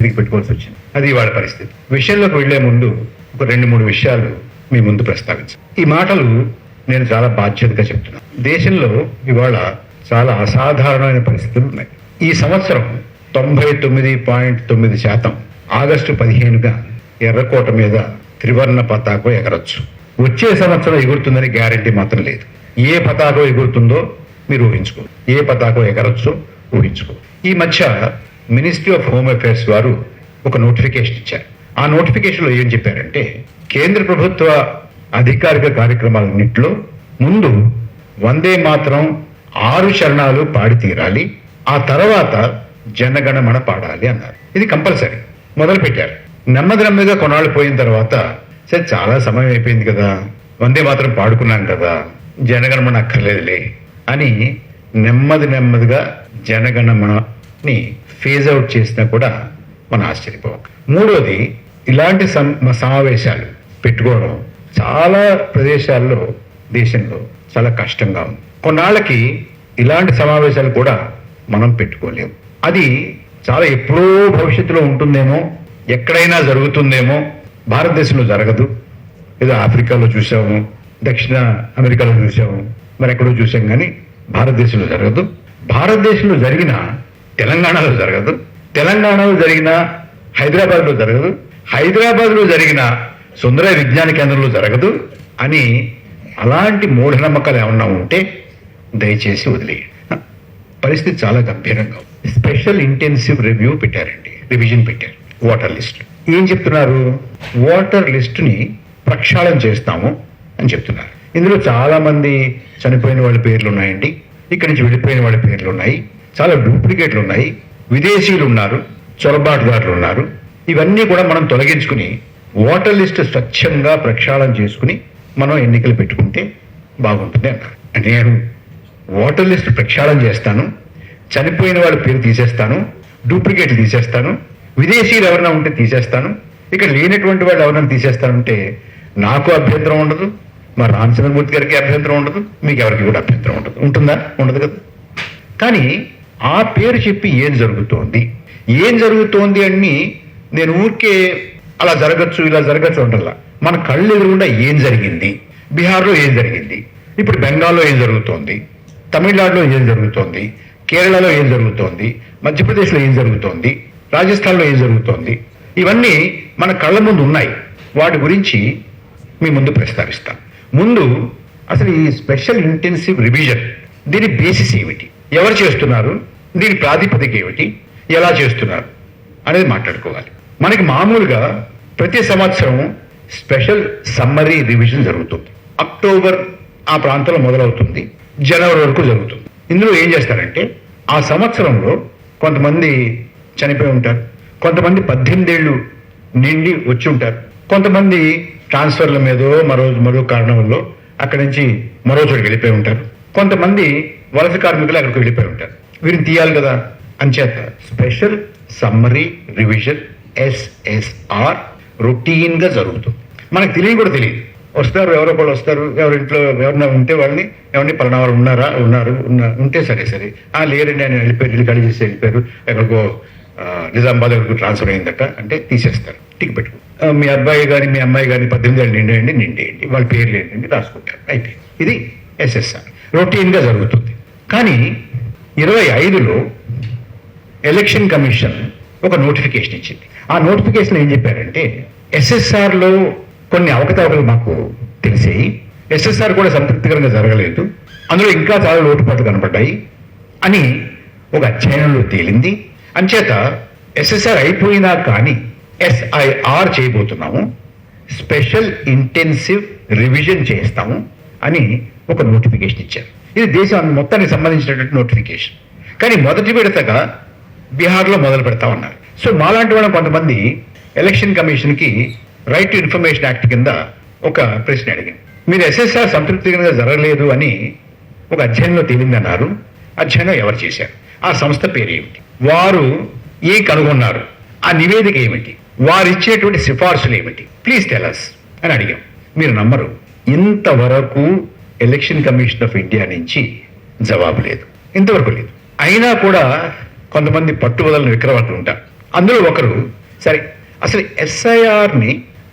తిరిగి పెట్టుకోవాల్సి వచ్చింది. అది వాళ్ళ పరిస్థితి. విషయంలోకి వెళ్లే ముందు ఒక 2-3 విషయాలు మీ ముందు ప్రస్తావించాను. ఈ మాటలు నేను చాలా బాధ్యతగా చెప్తున్నాను. దేశంలో ఇవాళ చాలా అసాధారణమైన పరిస్థితులు ఉన్నాయి. ఈ సంవత్సరం 99.9% ఆగస్టు 15గా ఎర్రకోట మీద త్రివర్ణ పతాకం ఎగరొచ్చు. వచ్చే సంవత్సరం ఎగురుతుందని గ్యారంటీ మాత్రం లేదు. ఏ పతాకం ఎగురుతుందో మీరు ఊహించుకో, ఏ పతాకం ఎగరొచ్చో ఊహించుకో. ఈ మధ్య మినిస్ట్రీ ఆఫ్ హోమ్ అఫైర్స్ వారు ఒక నోటిఫికేషన్ ఇచ్చారు. ఆ నోటిఫికేషన్లో ఏం చెప్పారంటే, కేంద్ర ప్రభుత్వ అధికారిక కార్యక్రమాలన్నింటిలో ముందు వందే మాత్రం 6 చరణాలు పాడి తీరాలి, ఆ తర్వాత జనగణమన పాడాలి అన్నారు. ఇది కంపల్సరీ మొదలు పెట్టారు. నెమ్మదిగా కొన్నాళ్ళు పోయిన తర్వాత సరే చాలా సమయం అయిపోయింది కదా, వందే మాత్రం పాడుకున్నాం కదా, జనగణమన అక్కర్లేదులే అని నెమ్మదిగా జనగణమని ఫేజ్ అవుట్ చేసినా కూడా మనం ఆశ్చర్యపోవాలి. మూడోది, ఇలాంటి సమావేశాలు పెట్టుకోవడం చాలా ప్రదేశాల్లో దేశంలో చాలా కష్టంగా ఉంది. కొన్నాళ్ళకి ఇలాంటి సమావేశాలు కూడా మనం పెట్టుకోలేము. అది చాలా ఎప్పుడో భవిష్యత్తులో ఉంటుందేమో, ఎక్కడైనా జరుగుతుందేమో, భారతదేశంలో జరగదు. ఏదో ఆఫ్రికాలో చూసాము, దక్షిణ అమెరికాలో చూసాము, మరి ఎక్కడో చూసాం, కానీ భారతదేశంలో జరగదు. భారతదేశంలో జరిగిన తెలంగాణలో జరగదు, తెలంగాణలో జరిగిన హైదరాబాద్లో జరగదు, హైదరాబాద్లో జరిగిన సుందరయ్య విజ్ఞాన కేంద్రంలో జరగదు అని అలాంటి మూఢనమ్మకాలు ఏమన్నా ఉంటే దయచేసి వదిలేయండి. పరిస్థితి చాలా గంభీరంగా ఉంది. స్పెషల్ ఇంటెన్సివ్ రివ్యూ పెట్టారండి, రివిజన్ పెట్టారు. ఓటర్ లిస్ట్ ఏం చెప్తున్నారు? ఓటర్ లిస్టుని ప్రక్షాళన చేస్తాము అని చెప్తున్నారు. ఇందులో చాలా మంది చనిపోయిన వాళ్ళ పేర్లు ఉన్నాయండి, ఇక్కడి నుంచి వెళ్ళిపోయిన వాళ్ళ పేర్లు ఉన్నాయి, చాలా డూప్లికేట్లు ఉన్నాయి, విదేశీయులు ఉన్నారు, చొరబాటుదారులు ఉన్నారు. ఇవన్నీ కూడా మనం తొలగించుకుని ఓటర్ లిస్ట్ స్వచ్ఛంగా ప్రక్షాళన చేసుకుని మనం ఎన్నికలు పెట్టుకుంటే బాగుంటుంది అన్నారు. అంటే నేను ఓటర్ లిస్ట్ ప్రక్షాళన చేస్తాను, చనిపోయిన వాళ్ళ పేరు తీసేస్తాను, డూప్లికేట్లు తీసేస్తాను, విదేశీయులు ఎవరైనా ఉంటే తీసేస్తాను, ఇక్కడ లేనటువంటి వాళ్ళు ఎవరైనా తీసేస్తానంటే నాకు అభ్యంతరం ఉండదు, మా రామచంద్రమూర్తి గారికి అభ్యంతరం ఉండదు, మీకు ఎవరికి కూడా అభ్యంతరం ఉండదు. ఉంటుందా? ఉండదు కదా. కానీ ఆ పేరు చెప్పి ఏం జరుగుతోంది అని నేను ఊరికే అలా జరగచ్చు ఇలా జరగచ్చు అంటల్లా. మన కళ్ళు ఎదురుగుండా ఏం జరిగింది, బీహార్లో ఏం జరిగింది, ఇప్పుడు బెంగాల్లో ఏం జరుగుతోంది, తమిళనాడులో ఏం జరుగుతోంది, కేరళలో ఏం జరుగుతోంది, మధ్యప్రదేశ్లో ఏం జరుగుతోంది, రాజస్థాన్లో ఏం జరుగుతోంది, ఇవన్నీ మన కళ్ళ ముందు ఉన్నాయి. వాటి గురించి మీ ముందు ప్రస్తావిస్తాను. ముందు అసలు ఈ స్పెషల్ ఇంటెన్సివ్ రివిజన్, దీని బేసిస్ ఏమిటి, ఎవరు చేస్తున్నారు, దీని ప్రాతిపదిక ఏమిటి, ఎలా చేస్తున్నారు అనేది మాట్లాడుకోవాలి. మనకి మామూలుగా ప్రతి సంవత్సరం స్పెషల్ సమ్మరీ రివిజన్ జరుగుతుంది. అక్టోబర్ ఆ ప్రాంతంలో మొదలవుతుంది, జనవరి వరకు జరుగుతుంది. ఇందులో ఏం చేస్తారంటే, ఆ సంవత్సరంలో కొంతమంది చనిపోయి ఉంటారు, కొంతమంది 18 ఏళ్ళు నిండి వచ్చి ఉంటారు, కొంతమంది ట్రాన్స్ఫర్ల మీదో మరో కారణం వల్ల అక్కడి నుంచి మరో చోటుకి వెళ్ళిపోయి ఉంటారు, కొంతమంది వలస కార్మికులు అక్కడికి వెళ్ళిపోయి ఉంటారు. వీరిని తీయాలి కదా, అంచేత స్పెషల్ సమ్మరీ రివిజన్ SSR రొటీన్గా జరుగుతుంది. మనకు తెలియని కూడా తెలియదు. వస్తారు, ఎవరో ఒకళ్ళు వస్తారు, ఎవరింట్లో ఎవరైనా ఉంటే వాళ్ళని ఎవరిని పలానా వారు ఉంటే సరే లేరండి ఆయన వెళ్ళిపోయారు, ఇల్లు ఖాళీ చేసి వెళ్ళిపోయారు, ఎక్కడికో నిజామాబాద్ ఎక్కడికి ట్రాన్స్ఫర్ అయిందట అంటే తీసేస్తారు. టిక్ పెట్టుకో, మీ అబ్బాయి కానీ మీ అమ్మాయి కానీ 18 ఏళ్ళు నిండేయండి, వాళ్ళ పేర్లు ఏంటండి రాసుకుంటారు. అయితే ఇది SSR రొటీన్గా జరుగుతుంది. కానీ 25లో ఎలక్షన్ కమిషన్ ఒక నోటిఫికేషన్ ఇచ్చింది. ఆ నోటిఫికేషన్ ఏం చెప్పారంటే, SSRలో కొన్ని అవకతవకలు మాకు తెలిసాయి, SSR కూడా సంతృప్తికరంగా జరగలేదు, అందులో ఇంకా చాలా లోటుపాట్లు కనపడ్డాయి అని ఒక అధ్యయనంలో తేలింది. అంచేత SSR అయిపోయినా కానీ SIR చేయబోతున్నాము, స్పెషల్ ఇంటెన్సివ్ రివిజన్ చేస్తాము అని ఒక నోటిఫికేషన్ ఇచ్చారు. ఇది దేశం మొత్తానికి సంబంధించినటువంటి నోటిఫికేషన్. కానీ మొదటి విడతగా బీహార్లో మొదలు పెడతా ఉన్నారు. సో మాలాంటి వాళ్ళం కొంతమంది ఎలక్షన్ కమిషన్కి రైట్ టు ఇన్ఫర్మేషన్ యాక్ట్ కింద ఒక ప్రశ్న అడిగింది. మీరు SSR సంతృప్తికరంగా జరగలేదు అని ఒక అధ్యయనంలో తేలిందన్నారు. అధ్యయనం ఎవరు చేశారు, ఆ సంస్థ పేరు ఏమిటి, వారు కనుగొన్నారు, ఆ నివేదిక ఏమిటి, వారు ఇచ్చేటువంటి సిఫార్సులు ఏమిటి, ప్లీజ్ టెల్ us అని అడిగాం. మీరు నమ్మరు, ఇంతవరకు ఎలక్షన్ కమిషన్ ఆఫ్ ఇండియా నుంచి జవాబు లేదు, ఇంతవరకు లేదు. అయినా కూడా కొంతమంది పట్టుబదలను విక్రవర్తులు ఉంటారు, అందులో ఒకరు సరే అసలు ఎస్ఐఆర్ని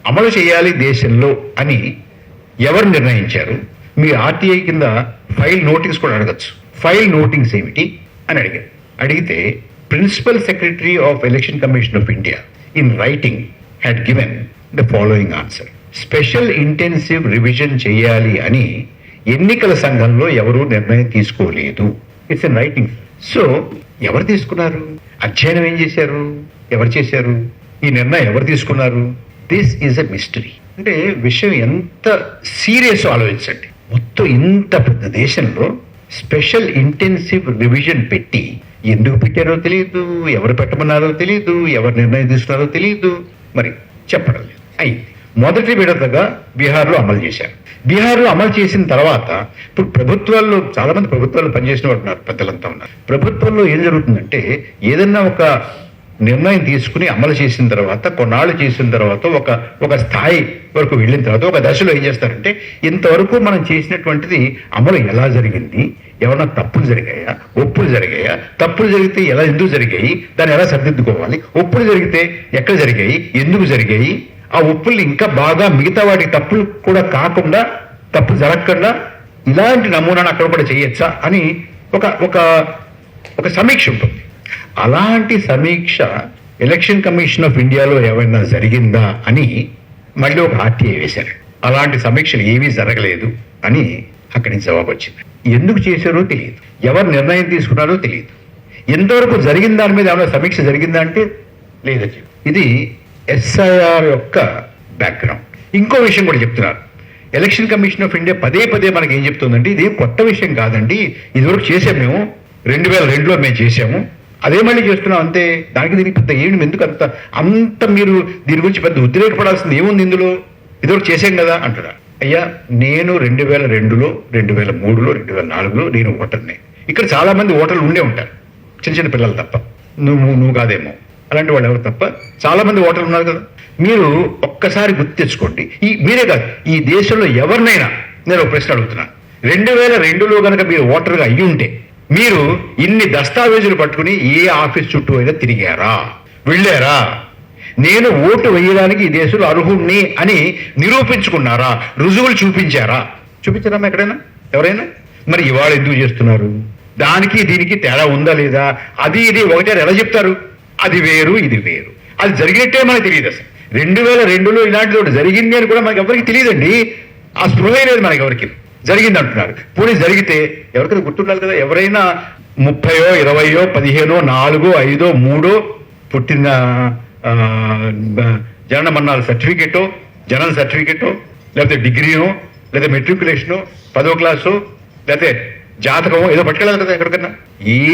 అమలు చేయాలి దేశంలో అని ఎవరు నిర్ణయించారు? మీ ఆర్టీఐ కింద ఫైల్ నోటింగ్స్ కూడా అడగచ్చు. ఫైల్ నోటింగ్స్ ఏమిటి అని అడిగారు. అడిగితే principal secretary of election commission of India in writing had given the following answer. Special intensive revision చేయాలి అని ఎన్నికల సంఘంలో ఎవరూ నిర్ణయం తీసుకోలేదు. It's in writing. సో ఎవరు తీసుకున్నారు? అధ్యయనం ఏం చేశారు? ఎవరు చేశారు? ఈ నిర్ణయం ఎవరు తీసుకున్నారు? This is a mystery. అంటే విషయం ఎంత సీరియస్ ఆలోచించండి. మొత్తం ఇంత పెద్ద దేశంలో స్పెషల్ ఇంటెన్సివ్ రివిజన్ పెట్టి ఎందుకు పెట్టారో తెలియదు, ఎవరు పెట్టమన్నారో తెలియదు, ఎవరు నిర్ణయం తీసుకున్నారో తెలియదు, మరి చెప్పడం లేదు. అయింది. మొదటి విడతగా బీహార్లో అమలు చేశారు. బీహార్లో అమలు చేసిన తర్వాత ఇప్పుడు ప్రభుత్వాల్లో చాలా మంది ప్రభుత్వాల్లో పనిచేసిన వారు ఉన్నారు, పెద్దలంతా ఉన్నారు. ప్రభుత్వంలో ఏం జరుగుతుందంటే ఏదన్నా ఒక నిర్ణయం తీసుకుని అమలు చేసిన తర్వాత కొన్నాళ్ళు చేసిన తర్వాత ఒక స్థాయి వరకు వెళ్ళిన తర్వాత ఒక దశలో ఏం చేస్తారంటే ఇంతవరకు మనం చేసినటువంటిది అమలు ఎలా జరిగింది, ఏమన్నా తప్పులు జరిగాయా, ఒప్పులు జరిగాయా, తప్పులు జరిగితే ఎందుకు జరిగాయి, దాన్ని ఎలా సరిదిద్దుకోవాలి, ఒప్పులు జరిగితే ఎక్కడ జరిగాయి, ఎందుకు జరిగాయి, ఆ ఒప్పుల్ని ఇంకా బాగా మిగతా వాటి తప్పులు కూడా కాకుండా, తప్పులు జరగకుండా ఇలాంటి నమూనాను అక్కడ కూడా చేయొచ్చా అని ఒక సమీక్ష ఉంటుంది. అలాంటి సమీక్ష ఎలక్షన్ కమిషన్ ఆఫ్ ఇండియాలో ఏమైనా జరిగిందా అని మళ్ళీ ఒక ఆర్టీఐ వేశారు. అలాంటి సమీక్షలు ఏమీ జరగలేదు అని అక్కడి నుంచి జవాబు వచ్చింది. ఎందుకు చేశారో తెలియదు, ఎవరు నిర్ణయం తీసుకున్నారో తెలియదు. ఎంతవరకు జరిగిన దాని మీద ఏమైనా సమీక్ష జరిగిందా అంటే లేదని. ఇది ఎస్ఐఆర్ యొక్క బ్యాక్గ్రౌండ్. ఇంకో విషయం కూడా చెప్తున్నారు. ఎలక్షన్ కమిషన్ ఆఫ్ ఇండియా పదే పదే మనకి ఏం చెప్తుందంటే ఇది కొత్త విషయం కాదండి, ఇదివరకు చేసాము మేము, 2002లో మేము చేసాము, అదే మళ్ళీ చేస్తున్నాం అంతే, దానికి దీనికి పెద్ద ఏమి ఎందుకు అంత మీరు దీని గురించి పెద్ద ఉద్రేకపడాల్సింది ఏముంది, ఇందులో ఇదివరకు చేసాం కదా అంటున్నారు. అయ్యా, నేను 2002లో 2003లో 2004లో నేను ఓటర్ని. ఇక్కడ చాలా మంది ఓటర్లు ఉండే ఉంటారు, చిన్న చిన్న పిల్లలు తప్ప. నువ్వు కాదేమో, అలాంటి వాళ్ళు ఎవరు తప్ప చాలా మంది ఓటర్లు ఉన్నారు కదా. మీరు ఒక్కసారి గుర్తు తెచ్చుకోండి. మీరే కాదు, ఈ దేశంలో ఎవరినైనా నేను ఒక ప్రశ్న అడుగుతున్నాను. 2002లో కనుక మీరు ఓటర్గా అయ్యి ఉంటే మీరు ఇన్ని దస్తావేజులు పట్టుకుని ఏ ఆఫీస్ చుట్టూ అయినా తిరిగారా, వెళ్ళారా? నేను ఓటు వేయడానికి ఈ దేశంలో అర్హుణ్ణి అని నిరూపించుకున్నారా? రుజువులు చూపించారా? చూపించారమ్మా ఎక్కడైనా ఎవరైనా? మరి ఇవాళ ఎందుకు చేస్తున్నారు? దానికి దీనికి తేడా ఉందా లేదా? అది ఇది ఒకటే ఎలా చెప్తారు? అది వేరు ఇది వేరు. అది జరిగినట్టే మనకు తెలియదు. అసలు 2002లో ఇలాంటిది ఒకటి జరిగింది అని కూడా మనకి ఎవరికి తెలియదండి. ఆ స్పృహ లేదు మనకి ఎవరికి. జరిగింది అంటున్నారు. పోనీ జరిగితే ఎవరికైనా గుర్తుండాలి కదా. ఎవరైనా 30, 20, 15, 4, 5, 3 పుట్టిన జనన మరణాల సర్టిఫికేటో, జనన సర్టిఫికేటో, లేకపోతే డిగ్రీనో, లేదా మెట్రికులేషనో, 10వ క్లాసు, లేకపోతే జాతకమో ఏదో పట్టుకెళ్ళాలి కదా ఎక్కడికన్నా.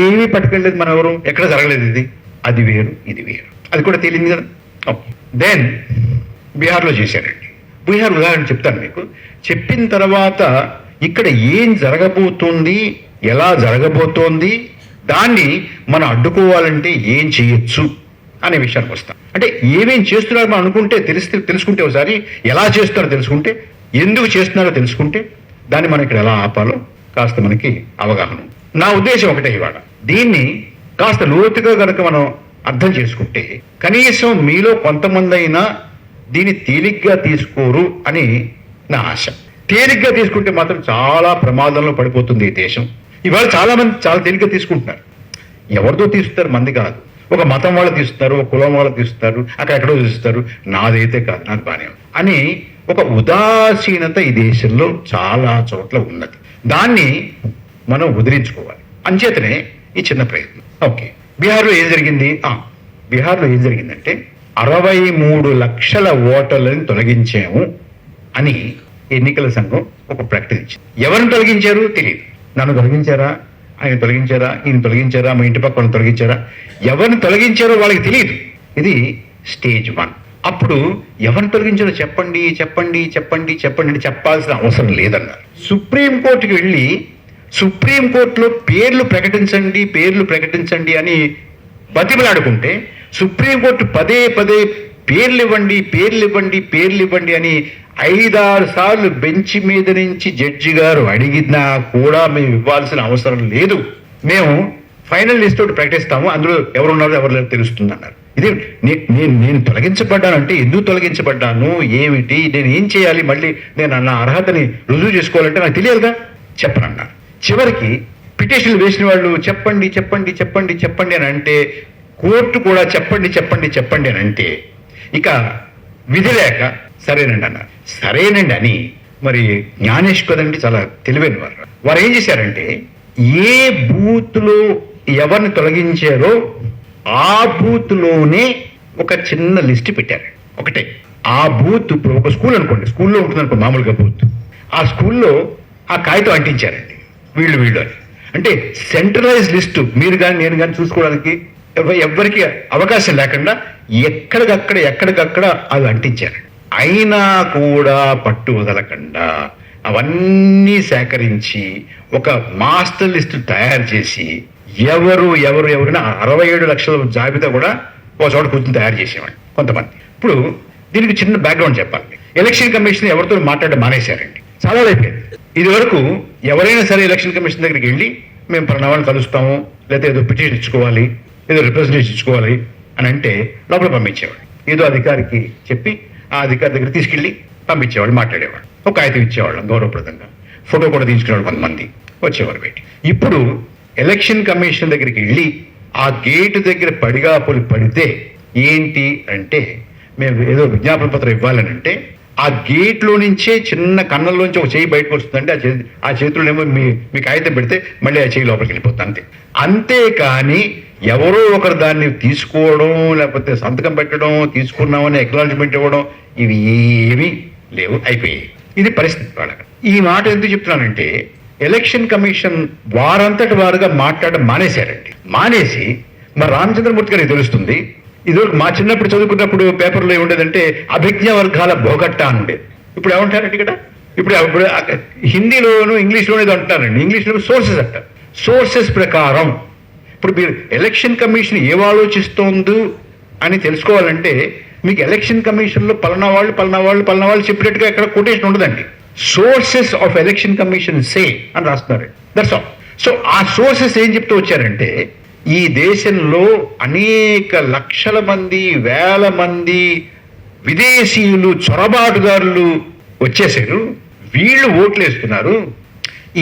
ఏమీ పట్టుకెళ్ళలేదు మనం ఎవరు, ఎక్కడ జరగలేదు. ఇది అది వేరు ఇది వేరు, అది కూడా తేలింది కదా. ఓకే, దెన్ బీహార్లో చేశారండి. బీహార్ ఉదాహరణ చెప్తాను మీకు. చెప్పిన తర్వాత ఇక్కడ ఏం జరగబోతోంది, ఎలా జరగబోతోంది, దాన్ని మనం అడ్డుకోవాలంటే ఏం చేయొచ్చు అనే విషయానికి వస్తాం. అంటే ఏమేం చేస్తున్నారో మనం అనుకుంటే తెలుసుకుంటే ఒకసారి ఎలా చేస్తున్నారో తెలుసుకుంటే, ఎందుకు చేస్తున్నారో తెలుసుకుంటే దాన్ని మనం ఇక్కడ ఎలా ఆపాలో కాస్త మనకి అవగాహన. నా ఉద్దేశం ఒకటే, ఇవాళ దీన్ని కాస్త లోతుగా కనుక మనం అర్థం చేసుకుంటే కనీసం మీలో కొంతమంది అయినా దీన్ని తేలిగ్గా తీసుకోరు అని నా ఆశ. తేలిగ్గా తీసుకుంటే మాత్రం చాలా ప్రమాదంలో పడిపోతుంది ఈ దేశం. ఇవాళ చాలా మంది చాలా తేలిగ్గా తీసుకుంటున్నారు. ఎవరితో తీస్తారు? మంది కాదు, ఒక మతం వాళ్ళు తీస్తున్నారు, ఒక కులం వాళ్ళు తీస్తున్నారు, అక్కడెక్కడో తీస్తారు. నాదైతే కాదు, నాకు బానే అని ఒక ఉదాసీనత ఈ దేశంలో చాలా చోట్ల ఉన్నది. దాన్ని మనం వదిలించుకోవాలి. అంచేతనే ఈ చిన్న ప్రయత్నం. ఓకే, బీహార్లో ఏం జరిగింది? బీహార్లో ఏం జరిగిందంటే 63 లక్షల ఓటర్లను తొలగించాము అని ఎన్నికల సంఘం ఒక ప్రకటన ఇచ్చింది. ఎవరిని తొలగించారు తెలియదు. నన్ను తొలగించారా, ఆయన తొలగించారా, ఈయన తొలగించారా, మా ఇంటి పక్కన తొలగించారా, ఎవరిని తొలగించారో వాళ్ళకి తెలియదు. ఇది స్టేజ్ 1. అప్పుడు ఎవరిని తొలగించారో చెప్పండి చెప్పండి చెప్పండి చెప్పండి అని చెప్పాల్సిన అవసరం లేదన్నారు. సుప్రీంకోర్టుకి వెళ్ళి సుప్రీంకోర్టులో పేర్లు ప్రకటించండి అని బతిమలాడుకుంటే సుప్రీంకోర్టు పదే పదే పేర్లు ఇవ్వండి అని 5-6 సార్లు బెంచ్ మీద నుంచి జడ్జి గారు అడిగినా కూడా మేము ఇవ్వాల్సిన అవసరం లేదు, మేము ఫైనల్ లిస్ట్ ఒకటి ప్రకటిస్తాము, అందులో ఎవరున్నారో ఎవరు లేదో తెలుస్తుంది అన్నారు. ఇదే నేను తొలగించబడ్డానంటే ఎందుకు తొలగించబడ్డాను, ఏమిటి, నేను ఏం చేయాలి, మళ్ళీ నేను నా అర్హతని రుజువు చేసుకోవాలంటే నాకు తెలియాలిగా. చెప్పనన్నా. చివరికి పిటిషన్లు వేసిన వాళ్ళు చెప్పండి చెప్పండి చెప్పండి చెప్పండి అని అంటే, కోర్టు కూడా చెప్పండి చెప్పండి చెప్పండి అని అంటే, ఇక విధి లేక సరేనండి అన్నారు. సరేనండి అని మరి జ్ఞానేష్ కదండి చాలా తెలివైన వారు ఏం చేశారంటే, ఏ బూత్లో ఎవరిని తొలగించారో ఆ బూత్లోనే ఒక చిన్న లిస్ట్ పెట్టారు. ఒకటే ఆ బూత్, ఇప్పుడు ఒక స్కూల్ అనుకోండి, స్కూల్లో ఉంటుంది అనుకో మామూలుగా బూత్, ఆ స్కూల్లో ఆ కాగితం అంటించారండి వీళ్ళు అని. అంటే సెంట్రలైజ్ లిస్టు మీరు కానీ నేను కానీ చూసుకోవడానికి ఎవరికి అవకాశం లేకుండా ఎక్కడికక్కడ అవి అంటించారు. అయినా కూడా పట్టు వదలకుండా అవన్నీ సేకరించి ఒక మాస్టర్ లిస్టు తయారు చేసి ఎవరైనా 67 లక్షల జాబితా కూడా ఒక చోట కూర్చొని తయారు చేసేవాడి కొంతమంది. ఇప్పుడు దీనికి చిన్న బ్యాక్గ్రౌండ్ చెప్పాలి. ఎలక్షన్ కమిషన్ ఎవరితో మాట్లాడడం మానేశారండి, చాలా అయిపోయింది. ఇది వరకు ఎవరైనా సరే ఎలక్షన్ కమిషన్ దగ్గరికి వెళ్ళి మేము ప్రణాళికలు కలుస్తాము, లేకపోతే ఏదో పిటిషన్ ఇచ్చుకోవాలి, ఏదో రిప్రజెంటేషన్ ఇచ్చుకోవాలి అని అంటే లోపల పంపించేవాడు. ఏదో అధికారికి చెప్పి ఆ అధికారి దగ్గర తీసుకెళ్ళి పంపించేవాళ్ళు, మాట్లాడేవాడు, ఒక కాగితం ఇచ్చేవాళ్ళం గౌరవప్రదంగా, ఫోటో కూడా తీసుకునేవాడు, కొంతమంది వచ్చేవారు పెట్టి. ఇప్పుడు ఎలక్షన్ కమిషన్ దగ్గరికి వెళ్ళి ఆ గేటు దగ్గర పడిగా పడితే ఏంటి అంటే, మేము ఏదో విజ్ఞాపన పత్రం ఇవ్వాలని అంటే ఆ గేట్లో నుంచే చిన్న కన్నంలోంచి ఒక చేయి బయటకు వస్తుందంటే ఆ చేతుల్లోనేమో మీ కాగితం పెడితే మళ్ళీ ఆ చేయి లోపలికి వెళ్ళిపోతుంది. అంతేకాని ఎవరో ఒకరు దాన్ని తీసుకోవడం, లేకపోతే సంతకం పెట్టడం, తీసుకున్నామని అక్నాలెడ్జ్మెంట్ ఇవ్వడం, ఇవి ఏమీ లేవు, అయిపోయాయి. ఇది పరిస్థితి వాళ్ళకి. ఈ మాట ఎందుకు చెప్తున్నానంటే, ఎలక్షన్ కమిషన్ వారంతటి వారుగా మాట్లాడడం మానేశారండి. మానేసి మరి రామచంద్రమూర్తి గారికి తెలుస్తుంది. ఇదివరకు మా చిన్నప్పుడు చదువుకున్నప్పుడు పేపర్లో ఏముండేదంటే అభిజ్ఞ వర్గాల భోగట్ట అని ఉండేది. ఇప్పుడు ఏమంటారండి ఇక్కడ, ఇప్పుడు హిందీలోను ఇంగ్లీష్లోనే ఏదో అంటున్నారండి. ఇంగ్లీష్లో సోర్సెస్ అంటారు. సోర్సెస్ ప్రకారం ఇప్పుడు మీరు ఎలక్షన్ కమిషన్ ఏం ఆలోచిస్తోంది అని తెలుసుకోవాలంటే మీకు ఎలక్షన్ కమిషన్లో పలానా వాళ్ళు చెప్పినట్టుగా ఎక్కడ కొటేషన్ ఉండదండి. సోర్సెస్ ఆఫ్ ఎలక్షన్ కమిషన్ సే అని రాస్తున్నారు. That's all. సో ఆ సోర్సెస్ ఏం చెప్తూ వచ్చారంటే, ఈ దేశంలో అనేక లక్షల మంది, వేల మంది విదేశీయులు, చొరబాటుదారులు వచ్చేసారు, వీళ్ళు ఓట్లు వేస్తున్నారు.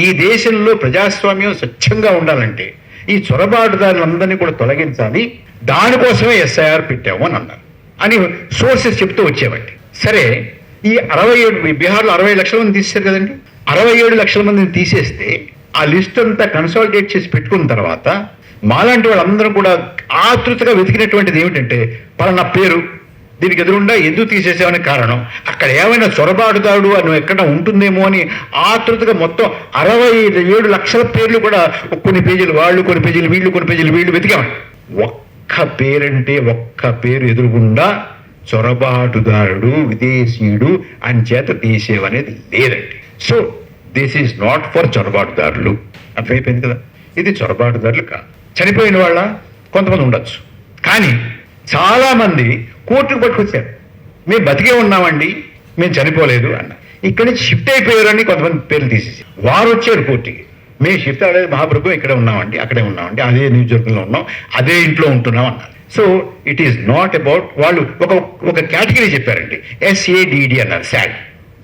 ఈ దేశంలో ప్రజాస్వామ్యం స్వచ్ఛంగా ఉండాలంటే ఈ చొరబాటుదారులందరినీ కూడా తొలగించాలి, దానికోసమే ఎస్ఐఆర్ పెట్టాము అని అన్నారు అని సోర్సెస్ చెప్తూ వచ్చేవండి. సరే, ఈ 67 బీహార్లో 60 లక్షల మంది తీసేశారు కదండి. 67 లక్షల మందిని తీసేస్తే ఆ లిస్ట్ అంతా కన్సాలిడేట్ చేసి పెట్టుకున్న తర్వాత మాలాంటి వాళ్ళందరూ కూడా ఆతృతగా వెతికినటువంటిది ఏమిటంటే, పలానా పేరు దీనికి ఎదురుండా ఎందుకు తీసేసామనే కారణం, అక్కడ ఏమైనా చొరబాటుదారుడు అని ఎక్కడ ఉంటుందేమో అని ఆతృతగా మొత్తం 67 లక్షల పేర్లు కూడా కొన్ని పేజీలు వాళ్ళు, కొన్ని పేజీలు వీళ్ళు, కొన్ని పేజీలు వీళ్ళు వెతికామండి. ఒక్క పేరు ఎదురుగుండా చొరబాటుదారుడు, విదేశీయుడు అని చేత తీసేవనేది లేదండి. So this is not for చొరబాటుదారులు. అర్థమైపోయింది కదా, ఇది చొరబాటుదారులు కాదు. చనిపోయిన వాళ్ళ కొంతమంది ఉండొచ్చు, కానీ చాలా మంది కోర్టుకు పట్టుకొచ్చారు, మేము బతికే ఉన్నామండి, మేము చనిపోలేదు అన్న. ఇక్కడి నుంచి షిఫ్ట్ అయిపోయారని కొంతమంది పేర్లు తీసేసి వారు వచ్చారు కోర్టుకి, మేము షిఫ్ట్ అవ్వలేదు మహాప్రభు, ఇక్కడే ఉన్నామండి, అక్కడే ఉన్నామండి, అదే నియోజకవర్గంలో ఉన్నాం, అదే ఇంట్లో ఉంటున్నాం అన్నారు. So it is not about, వాళ్ళు ఒక కేటగిరీ చెప్పారండి, SADD అన్నారు.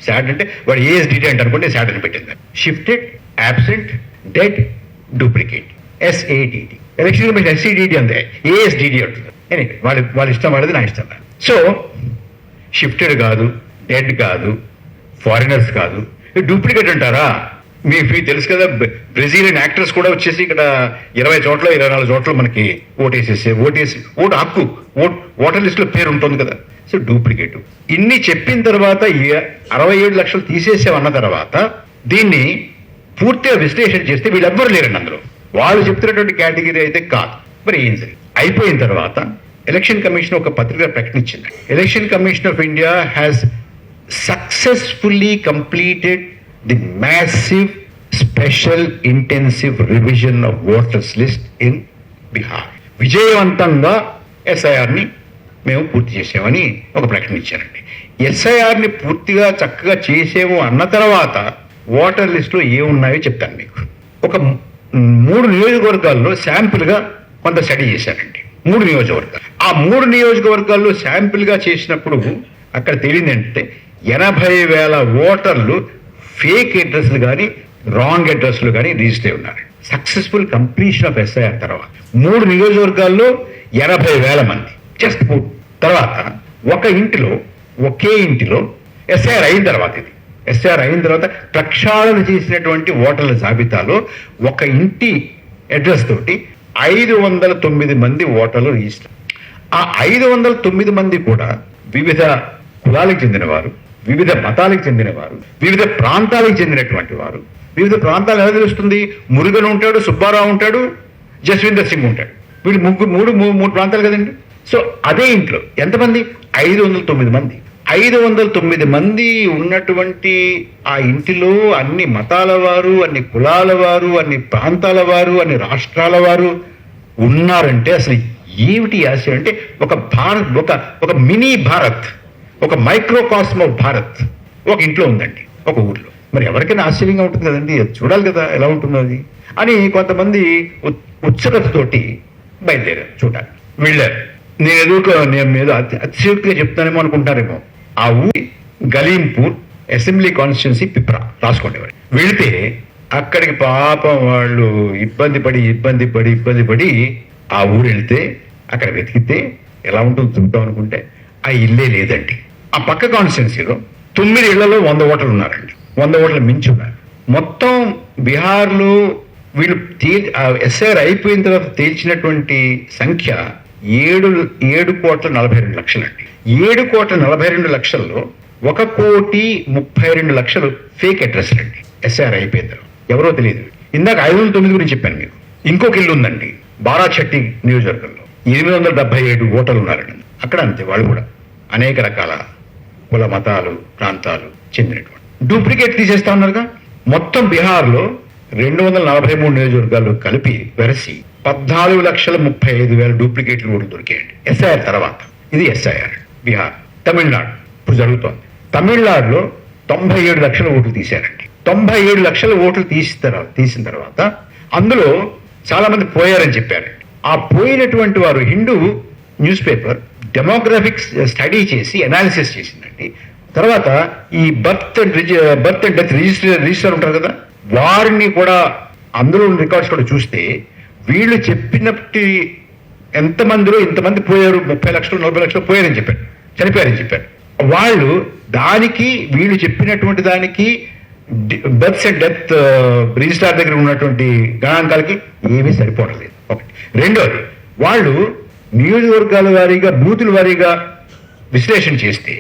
శాడ్ అంటే వాడు ASDD అంటే అనుకుంటే శాడ్ అని పెట్టింది. Shifted, absent, dead, duplicate, SADD. Election commission SADD అంతే, ASDD అంటుంది. వాళ్ళ ఇష్టం వాళ్ళది, నా ఇష్టం. సో షిఫ్టెడ్ కాదు, డెడ్ కాదు, ఫారినర్స్ కాదు, డూప్లికేట్ అంటారా? మీకు తెలుసు కదా, బ్రెజిలియన్ యాక్టర్స్ కూడా వచ్చేసి ఇక్కడ 20 చోట్ల 24 చోట్ల మనకి ఓటు హక్కు, ఓటర్ లిస్టులో పేరు ఉంటుంది కదా. So duplicate. ఇన్ని చెప్పిన తర్వాత 67 లక్షలు తీసేసామన్న తర్వాత దీన్ని పూర్తిగా విశ్లేషణ చేస్తే వీళ్ళెవ్వరు లేరండి అందులో. వాళ్ళు చెప్తున్నటువంటి కేటగిరీ అయితే కాదు. మరి ఏం జరిగింది? అయిపోయిన తర్వాత ఎలక్షన్ కమిషన్ ఒక పత్రిక ప్రకటించింది. Election commission of India has successfully completed the massive special intensive revision of voters list in Bihar. విజయవంతంగా SIRని మేము పూర్తి చేసామని ఒక ప్రకటన ఇచ్చారండి. SIRని పూర్తిగా చక్కగా చేసాము అన్న తర్వాత ఓటర్ లిస్టులో ఏమున్నాయో చెప్తాను మీకు. ఒక 3 నియోజకవర్గాల్లో శాంపుల్గా కొంత స్టడీ చేశారండి. 3 నియోజకవర్గాలు. ఆ 3 నియోజకవర్గాల్లో శాంపిల్గా చేసినప్పుడు అక్కడ తేలిందంటే 80,000 ఓటర్లు ఫేక్ అడ్రస్లు కానీ రాంగ్ అడ్రస్లు కానీ రిజిస్టర్ అయి ఉన్నారు. సక్సెస్ఫుల్ కంప్లీషన్ ఆఫ్ ఎస్ఐఆర్ తర్వాత 3 నియోజకవర్గాల్లో 80,000 మంది జస్ట్ తర్వాత ఒకే ఇంటిలో ఎస్ఐఆర్ అయిన తర్వాత ప్రక్షాళన చేసినటువంటి ఓటర్ల జాబితాలో ఒక ఇంటి అడ్రస్ తోటి 509 మంది ఓటర్లు రిజిస్టర్. ఆ 509 మంది కూడా వివిధ కులాలకు చెందినవారు, వివిధ మతాలకు చెందినవారు, వివిధ ప్రాంతాలకు చెందినటువంటి వారు. వివిధ ప్రాంతాలు ఎలా తెలుస్తుంది? మురుగన్ ఉంటాడు, సుబ్బారావు ఉంటాడు, జస్విందర్ సింగ్ ఉంటాడు. వీళ్ళు మూడు ప్రాంతాలు కదండి. సో అదే ఇంట్లో ఎంతమంది? 509 మంది. 509 మంది ఉన్నటువంటి ఆ ఇంటిలో అన్ని మతాల వారు, అన్ని కులాల వారు, అన్ని ప్రాంతాల వారు, అన్ని రాష్ట్రాల వారు ఉన్నారంటే అసలు ఏమిటి ఆశయం అంటే ఒక మినీ భారత్, ఒక మైక్రోకాస్మ్ ఆఫ్ భారత్ ఒక ఇంట్లో ఉందండి, ఒక ఊర్లో. మరి ఎవరికైనా ఆశ్చర్యంగా ఉంటుంది కదండి, చూడాలి కదా ఎలా ఉంటుందో అది అని కొంతమంది ఉత్సుకతతోటి బయలుదేరారు చూడాలి. వెళ్ళారు. నేను మీద అతిశయోక్తిగా చెప్తానేమో అనుకుంటారేమో. ఆ ఊరి గలీంపూర్ అసెంబ్లీ కాన్స్టిట్యున్సీ పిప్రా రాసుకోండి. వెళితే అక్కడికి పాపం వాళ్ళు ఇబ్బంది పడి ఆ ఊరు వెళ్తే అక్కడ వెతికితే ఎలా ఉంటుందో చూద్దాం అనుకుంటే ఆ ఇల్లే లేదండి. ఆ పక్క కాన్స్టిట్యున్సీలో 9 ఇళ్లలో 100 ఓటర్లు ఉన్నారండి. 100 ఓటర్లు మించి ఉన్నారు. మొత్తం బీహార్లో వీళ్ళు ఎస్ఐఆర్ అయిపోయిన తర్వాత తేల్చినటువంటి సంఖ్య 7,42,00,000 అండి. 7,42,00,000లో 1,32,00,000 ఫేక్ అడ్రస్లు అండి. ఎస్ఐఆర్ అయిపోయిన తర్వాత ఎవరో తెలియదు. ఇందాక 509 గురించి చెప్పాను మీకు. ఇంకొక ఇల్లు ఉందండి బారాచట్టి నియోజకవర్గంలో. 877 ఓటర్లు ఉన్నారండి. అక్కడ అంతే, వాళ్ళు కూడా అనేక రకాల కుల మతాలు ప్రాంతాలు చెందినటువంటి డూప్లికేట్ తీసేస్తా ఉన్నారుగా. మొత్తం బీహార్లో 243 నియోజకవర్గాలు కలిపి వెరసి 14,35,000 డూప్లికేట్లు ఓట్లు దొరికాయండి ఎస్ఐఆర్ తర్వాత. ఇది ఎస్ఐఆర్ బీహార్. తమిళనాడు ఇప్పుడు జరుగుతోంది. తమిళనాడులో 97 లక్షల ఓట్లు తీశారండి. 97 లక్షల ఓట్లు తీసిన తర్వాత అందులో చాలా మంది పోయారని చెప్పారండి. ఆ పోయినటువంటి వారు Hindu news paper demographics study చేసి అనాలిసిస్ చేసిందండి. తర్వాత ఈ బర్త్ అండ్ డెత్ రిజిస్టర్ ఉంటారు కదా, వారిని కూడా అందులో రికార్డ్స్ కూడా చూస్తే వీళ్ళు చెప్పినట్టు ఎంతమందిలో ఇంతమంది పోయారు, 30 లక్షలు 40 లక్షలు పోయారని చెప్పారు, చనిపోయారని చెప్పారు. వాళ్ళు దానికి వీళ్ళు చెప్పినటువంటి దానికి బర్త్స్ అండ్ డెత్ రిజిస్టార్ దగ్గర ఉన్నటువంటి గణాంకాలకి ఏమీ సరిపోవడం లేదు. ఒకటి. రెండోది, వాళ్ళు నియోజకవర్గాల వారీగా బూతుల వారీగా విశ్లేషణ చేస్తే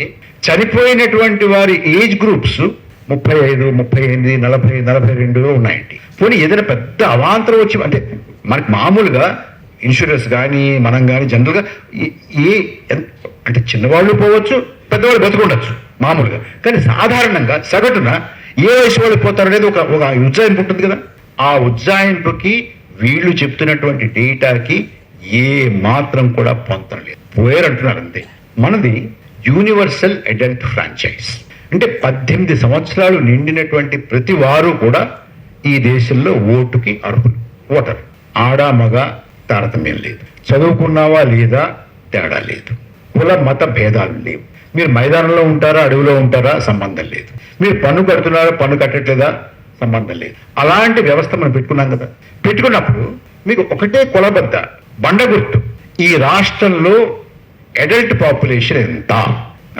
చనిపోయినటువంటి వారి ఏజ్ గ్రూప్స్ 35, 38, 40, 42 ఉన్నాయండి. పోనీ ఏదైనా పెద్ద అవాంతరం వచ్చి అంటే మనకి మామూలుగా ఇన్సూరెన్స్ కానీ మనం కానీ జనరల్గా అంటే చిన్నవాళ్ళు పోవచ్చు, పెద్దవాళ్ళు బతుకుండొచ్చు మామూలుగా. కానీ సాధారణంగా సగటున ఏ వయసు వాళ్ళు పోతారు అనేది ఒక ఉజ్జాయింపు ఉంటుంది కదా. ఆ ఉజ్జాయింపుకి వీళ్ళు చెప్తున్నటువంటి డేటాకి ఏ మాత్రం కూడా పొందడం లేదు, పోయారంటున్నారు అంతే. మనది యూనివర్సల్ అడల్ట్ ఫ్రాంచైజ్ అంటే 18 సంవత్సరాలు నిండినటువంటి ప్రతి వారు కూడా ఈ దేశంలో ఓటుకి అర్హులు. ఓటర్ ఆడ మగ తారతమ్యం లేదు, చదువుకున్నావా లేదా తేడా లేదు, కుల మత భేదాలు లేవు. మీరు మైదానంలో ఉంటారా అడవిలో ఉంటారా సంబంధం లేదు, మీరు పన్ను కడుతున్నారా పన్ను కట్టట్లేదా సంబంధం లేదు. అలాంటి వ్యవస్థ మనం పెట్టుకున్నాం కదా. పెట్టుకున్నప్పుడు మీకు ఒకటే కొలబద్ద బండ గుర్తు. ఈ రాష్ట్రంలో అడల్ట్ పాపులేషన్ ఎంత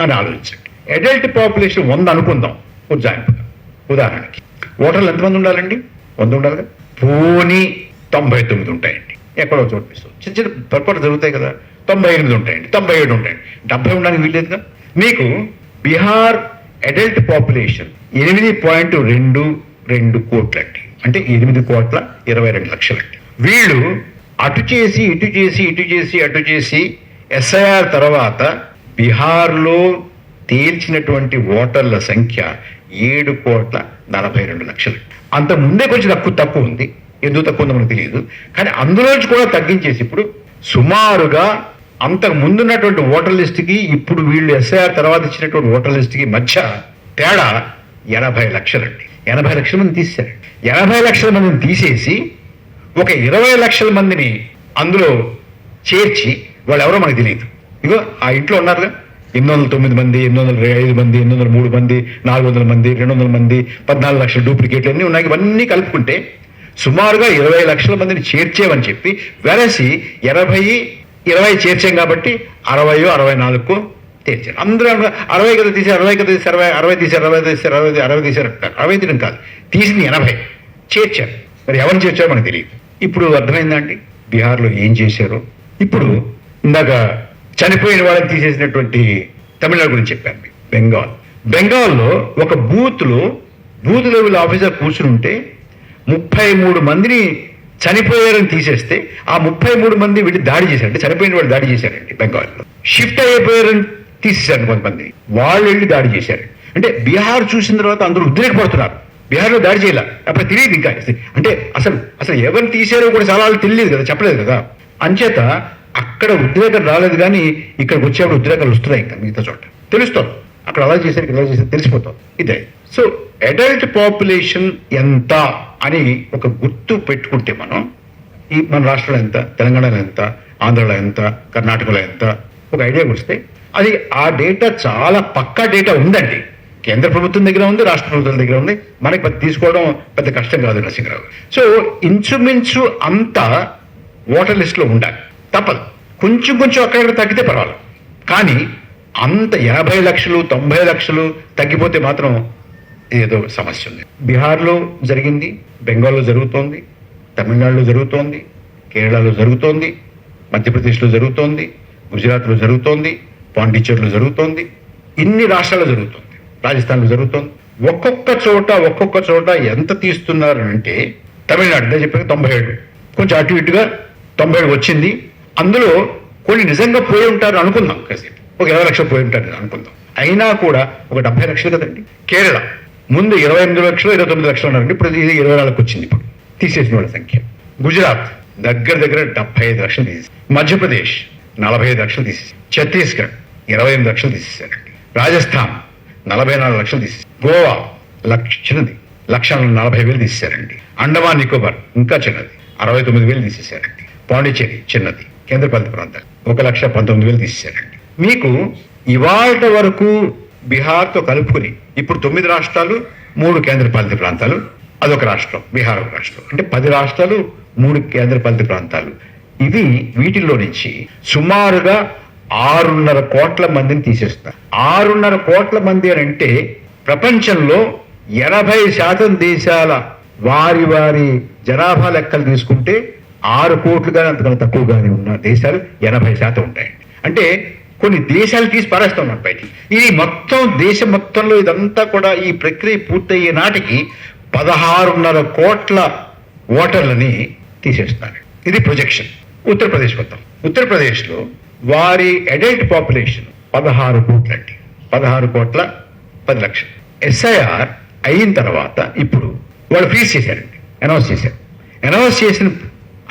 అని ఆలోచించండి. అడల్ట్ పాపులేషన్ 100 అనుకుందాం ఉదాహరణకి. ఓటర్లు ఎంతమంది ఉండాలండి? 100 ఉండాలి కదా. పోనీ 99 ఉంటాయండి, ఎక్కడో చోటు చిన్న చిన్న పొరపాటు జరుగుతాయి కదా. 98 ఉంటాయండి, 97 ఉంటాయండి, 70 ఉండడానికి వీల్లేదుగా. మీకు బీహార్ అడల్ట్ పాపులేషన్ 8.22 కోట్లండి, అంటే 8,22,00,000 అండి. వీళ్ళు అటు చేసి ఇటు చేసి ఎస్ఐఆర్ తర్వాత బీహార్లో తేల్చినటువంటి ఓటర్ల సంఖ్య 7,42,00,000. అంత ముందే కొంచెం తక్కువ ఉంది, ఎందుకు తక్కువ ఉందో మనకు తెలియదు. కానీ అందులోంచి కూడా తగ్గించేసి ఇప్పుడు సుమారుగా అంతకు ముందున్నటువంటి ఓటర్ లిస్టుకి ఇప్పుడు వీళ్ళు ఎస్ఐఆర్ తర్వాత ఇచ్చినటువంటి ఓటర్ లిస్టుకి మధ్య తేడా 80 లక్షలు అండి. 80 లక్షల మంది తీశారు. 80 లక్షల మందిని తీసేసి ఒక 20 లక్షల మందిని అందులో చేర్చి వాళ్ళు ఎవరో మనకు తెలియదు. ఇగో ఆ ఇంట్లో ఉన్నారుగా 809 మంది, 805 మంది, 803 మంది, 400 మంది, 200 మంది, 14 లక్షల డూప్లికేట్లు అన్నీ ఉన్నాయి. ఇవన్నీ కలుపుకుంటే సుమారుగా 20 లక్షల మందిని చేర్చేవని చెప్పి వెరసి 20 చేర్చాం కాబట్టి 60 64 తీర్చారు. అందరూ 60 కదా తీసారు, 60 కదా తీసారు, 60 తీసారు, 60 తీసారు, 60 తీసారు అంటారు. 60 తీయడం కాదు, తీసింది 80 చేర్చారు. మరి ఎవరిని చేర్చారో మనకు తెలియదు. ఇప్పుడు అర్థమైందా అండి బీహార్లో ఏం చేశారో? ఇప్పుడు ఇందాక చనిపోయిన వాళ్ళని తీసేసినటువంటి తమిళనాడు గురించి చెప్పాను. బెంగాల్లో ఒక బూత్ లెవెల్ ఆఫీసర్ కూర్చుని ఉంటే 33 మందిని చనిపోయారని తీసేస్తే ఆ 33 మంది వెళ్ళి దాడి చేశారు. అంటే చనిపోయిన వాళ్ళు దాడి చేశారండి. బెంగాల్లో షిఫ్ట్ అయిపోయారని తీసేశారు కొంతమంది, వాళ్ళు వెళ్ళి దాడి చేశారు. అంటే బీహార్ చూసిన తర్వాత అందరూ ఉద్రేకపడుతున్నారు. బీహార్లో దాడి చేయాల అప్పుడు తెలియదు ఇంకా. అంటే అసలు ఎవరిని తీశారో కూడా చాలా తెలియదు కదా, చెప్పలేదు కదా. అంచేత అక్కడ ఉద్రేకం రాలేదు, కానీ ఇక్కడికి వచ్చేప్పుడు ఉద్రేకాలు వస్తున్నాయి. ఇంకా మిగతా చోట తెలుస్తాం, అక్కడ అలా చేశారు ఇలా చేశారు తెలిసిపోతాం. ఇదే. సో అడల్ట్ పాపులేషన్ ఎంత అని ఒక గుర్తు పెట్టుకుంటే మనం మన రాష్ట్రంలో ఎంత, తెలంగాణలో ఎంత, ఆంధ్రలో ఎంత, కర్ణాటకలో ఎంత ఒక ఐడియా వస్తే అది ఆ డేటా చాలా పక్కా డేటా ఉందండి. కేంద్ర ప్రభుత్వం దగ్గర ఉంది, రాష్ట్ర ప్రభుత్వం దగ్గర ఉంది. మనకి తీసుకోవడం పెద్ద కష్టం కాదు నరసింహరావు. సో ఇంచుమించు అంత ఓటర్ లిస్ట్లో ఉండాలి, తప్పదు. కొంచెం అక్కడ తగ్గితే పర్వాలేదు, కానీ అంత 50 లక్షలు 90 లక్షలు తగ్గిపోతే మాత్రం ఏదో సమస్య ఉంది. బీహార్లో జరిగింది, బెంగాల్లో జరుగుతోంది, తమిళనాడులో జరుగుతోంది, కేరళలో జరుగుతోంది, మధ్యప్రదేశ్లో జరుగుతోంది, గుజరాత్లో జరుగుతోంది, పాండిచ్చేరిలో జరుగుతోంది, ఇన్ని రాష్ట్రాల్లో జరుగుతోంది, రాజస్థాన్లో జరుగుతోంది. ఒక్కొక్క చోట ఎంత తీస్తున్నారు అంటే తమిళనాడు చెప్పారు 97, కొంచెం అటు ఇటుగా 97 వచ్చింది. అందులో కొన్ని నిజంగా పోయి ఉంటారు అనుకుందాం, కాసేపు ఒక 20 లక్షలు పోయి ఉంటారు అనుకుందాం. అయినా కూడా ఒక 70 లక్షలు కదండి. కేరళ ముందు 28 లక్షలు 29 లక్షలు ఉన్నారండి, ఇప్పుడు ఇది 24కి వచ్చింది. ఇప్పుడు తీసేసిన వాళ్ళ సంఖ్య. గుజరాత్ దగ్గర 75 లక్షలు తీసేసి, మధ్యప్రదేశ్ 45 లక్షలు తీసేసి, ఛత్తీస్గఢ్ 28 లక్షలు తీసేశారండి, రాజస్థాన్ 44 లక్షలు తీసేసి, గోవా చిన్నది 1,40,000 తీసేశారండి, అండమాన్ నికోబార్ ఇంకా చిన్నది 69,000 తీసేశారండి, పాండిచ్చేరి చిన్నది, కేంద్రపాలిత ప్రాంతాలు 1,19,000 తీసేశారండి. మీకు ఇవాళ వరకు బీహార్తో కలుపుకుని ఇప్పుడు 9 రాష్ట్రాలు 3 కేంద్రపాలిత ప్రాంతాలు, అదొక రాష్ట్రం, బీహార్ ఒక రాష్ట్రం, అంటే 10 రాష్ట్రాలు 3 కేంద్రపాలిత ప్రాంతాలు. ఇవి వీటిల్లో నుంచి సుమారుగా 6.5 కోట్ల మందిని తీసేస్తారు. 6.5 కోట్ల మంది అని అంటే ప్రపంచంలో 80% దేశాల వారి జనాభా లెక్కలు తీసుకుంటే 6 కోట్లు కానీ అంతకన్నా తక్కువగానే ఉన్న దేశాలు 80% ఉంటాయండి. అంటే కొన్ని దేశాలు తీసి పారేస్తున్నాం బయటికి. ఇది మొత్తం దేశం మొత్తంలో ఇదంతా కూడా ఈ ప్రక్రియ పూర్తయ్యే నాటికి 16.5 కోట్ల ఓటర్లని తీసేస్తున్నారు. ఇది ప్రొజెక్షన్. ఉత్తరప్రదేశ్లో వారి అడల్ట్ పాపులేషన్ 16 కోట్లండి, 16 కోట్ల 10 లక్షలు. ఎస్ఐఆర్ అయిన తర్వాత ఇప్పుడు వాళ్ళు ఫ్రీజ్ చేశారండి, అనౌన్స్ చేసిన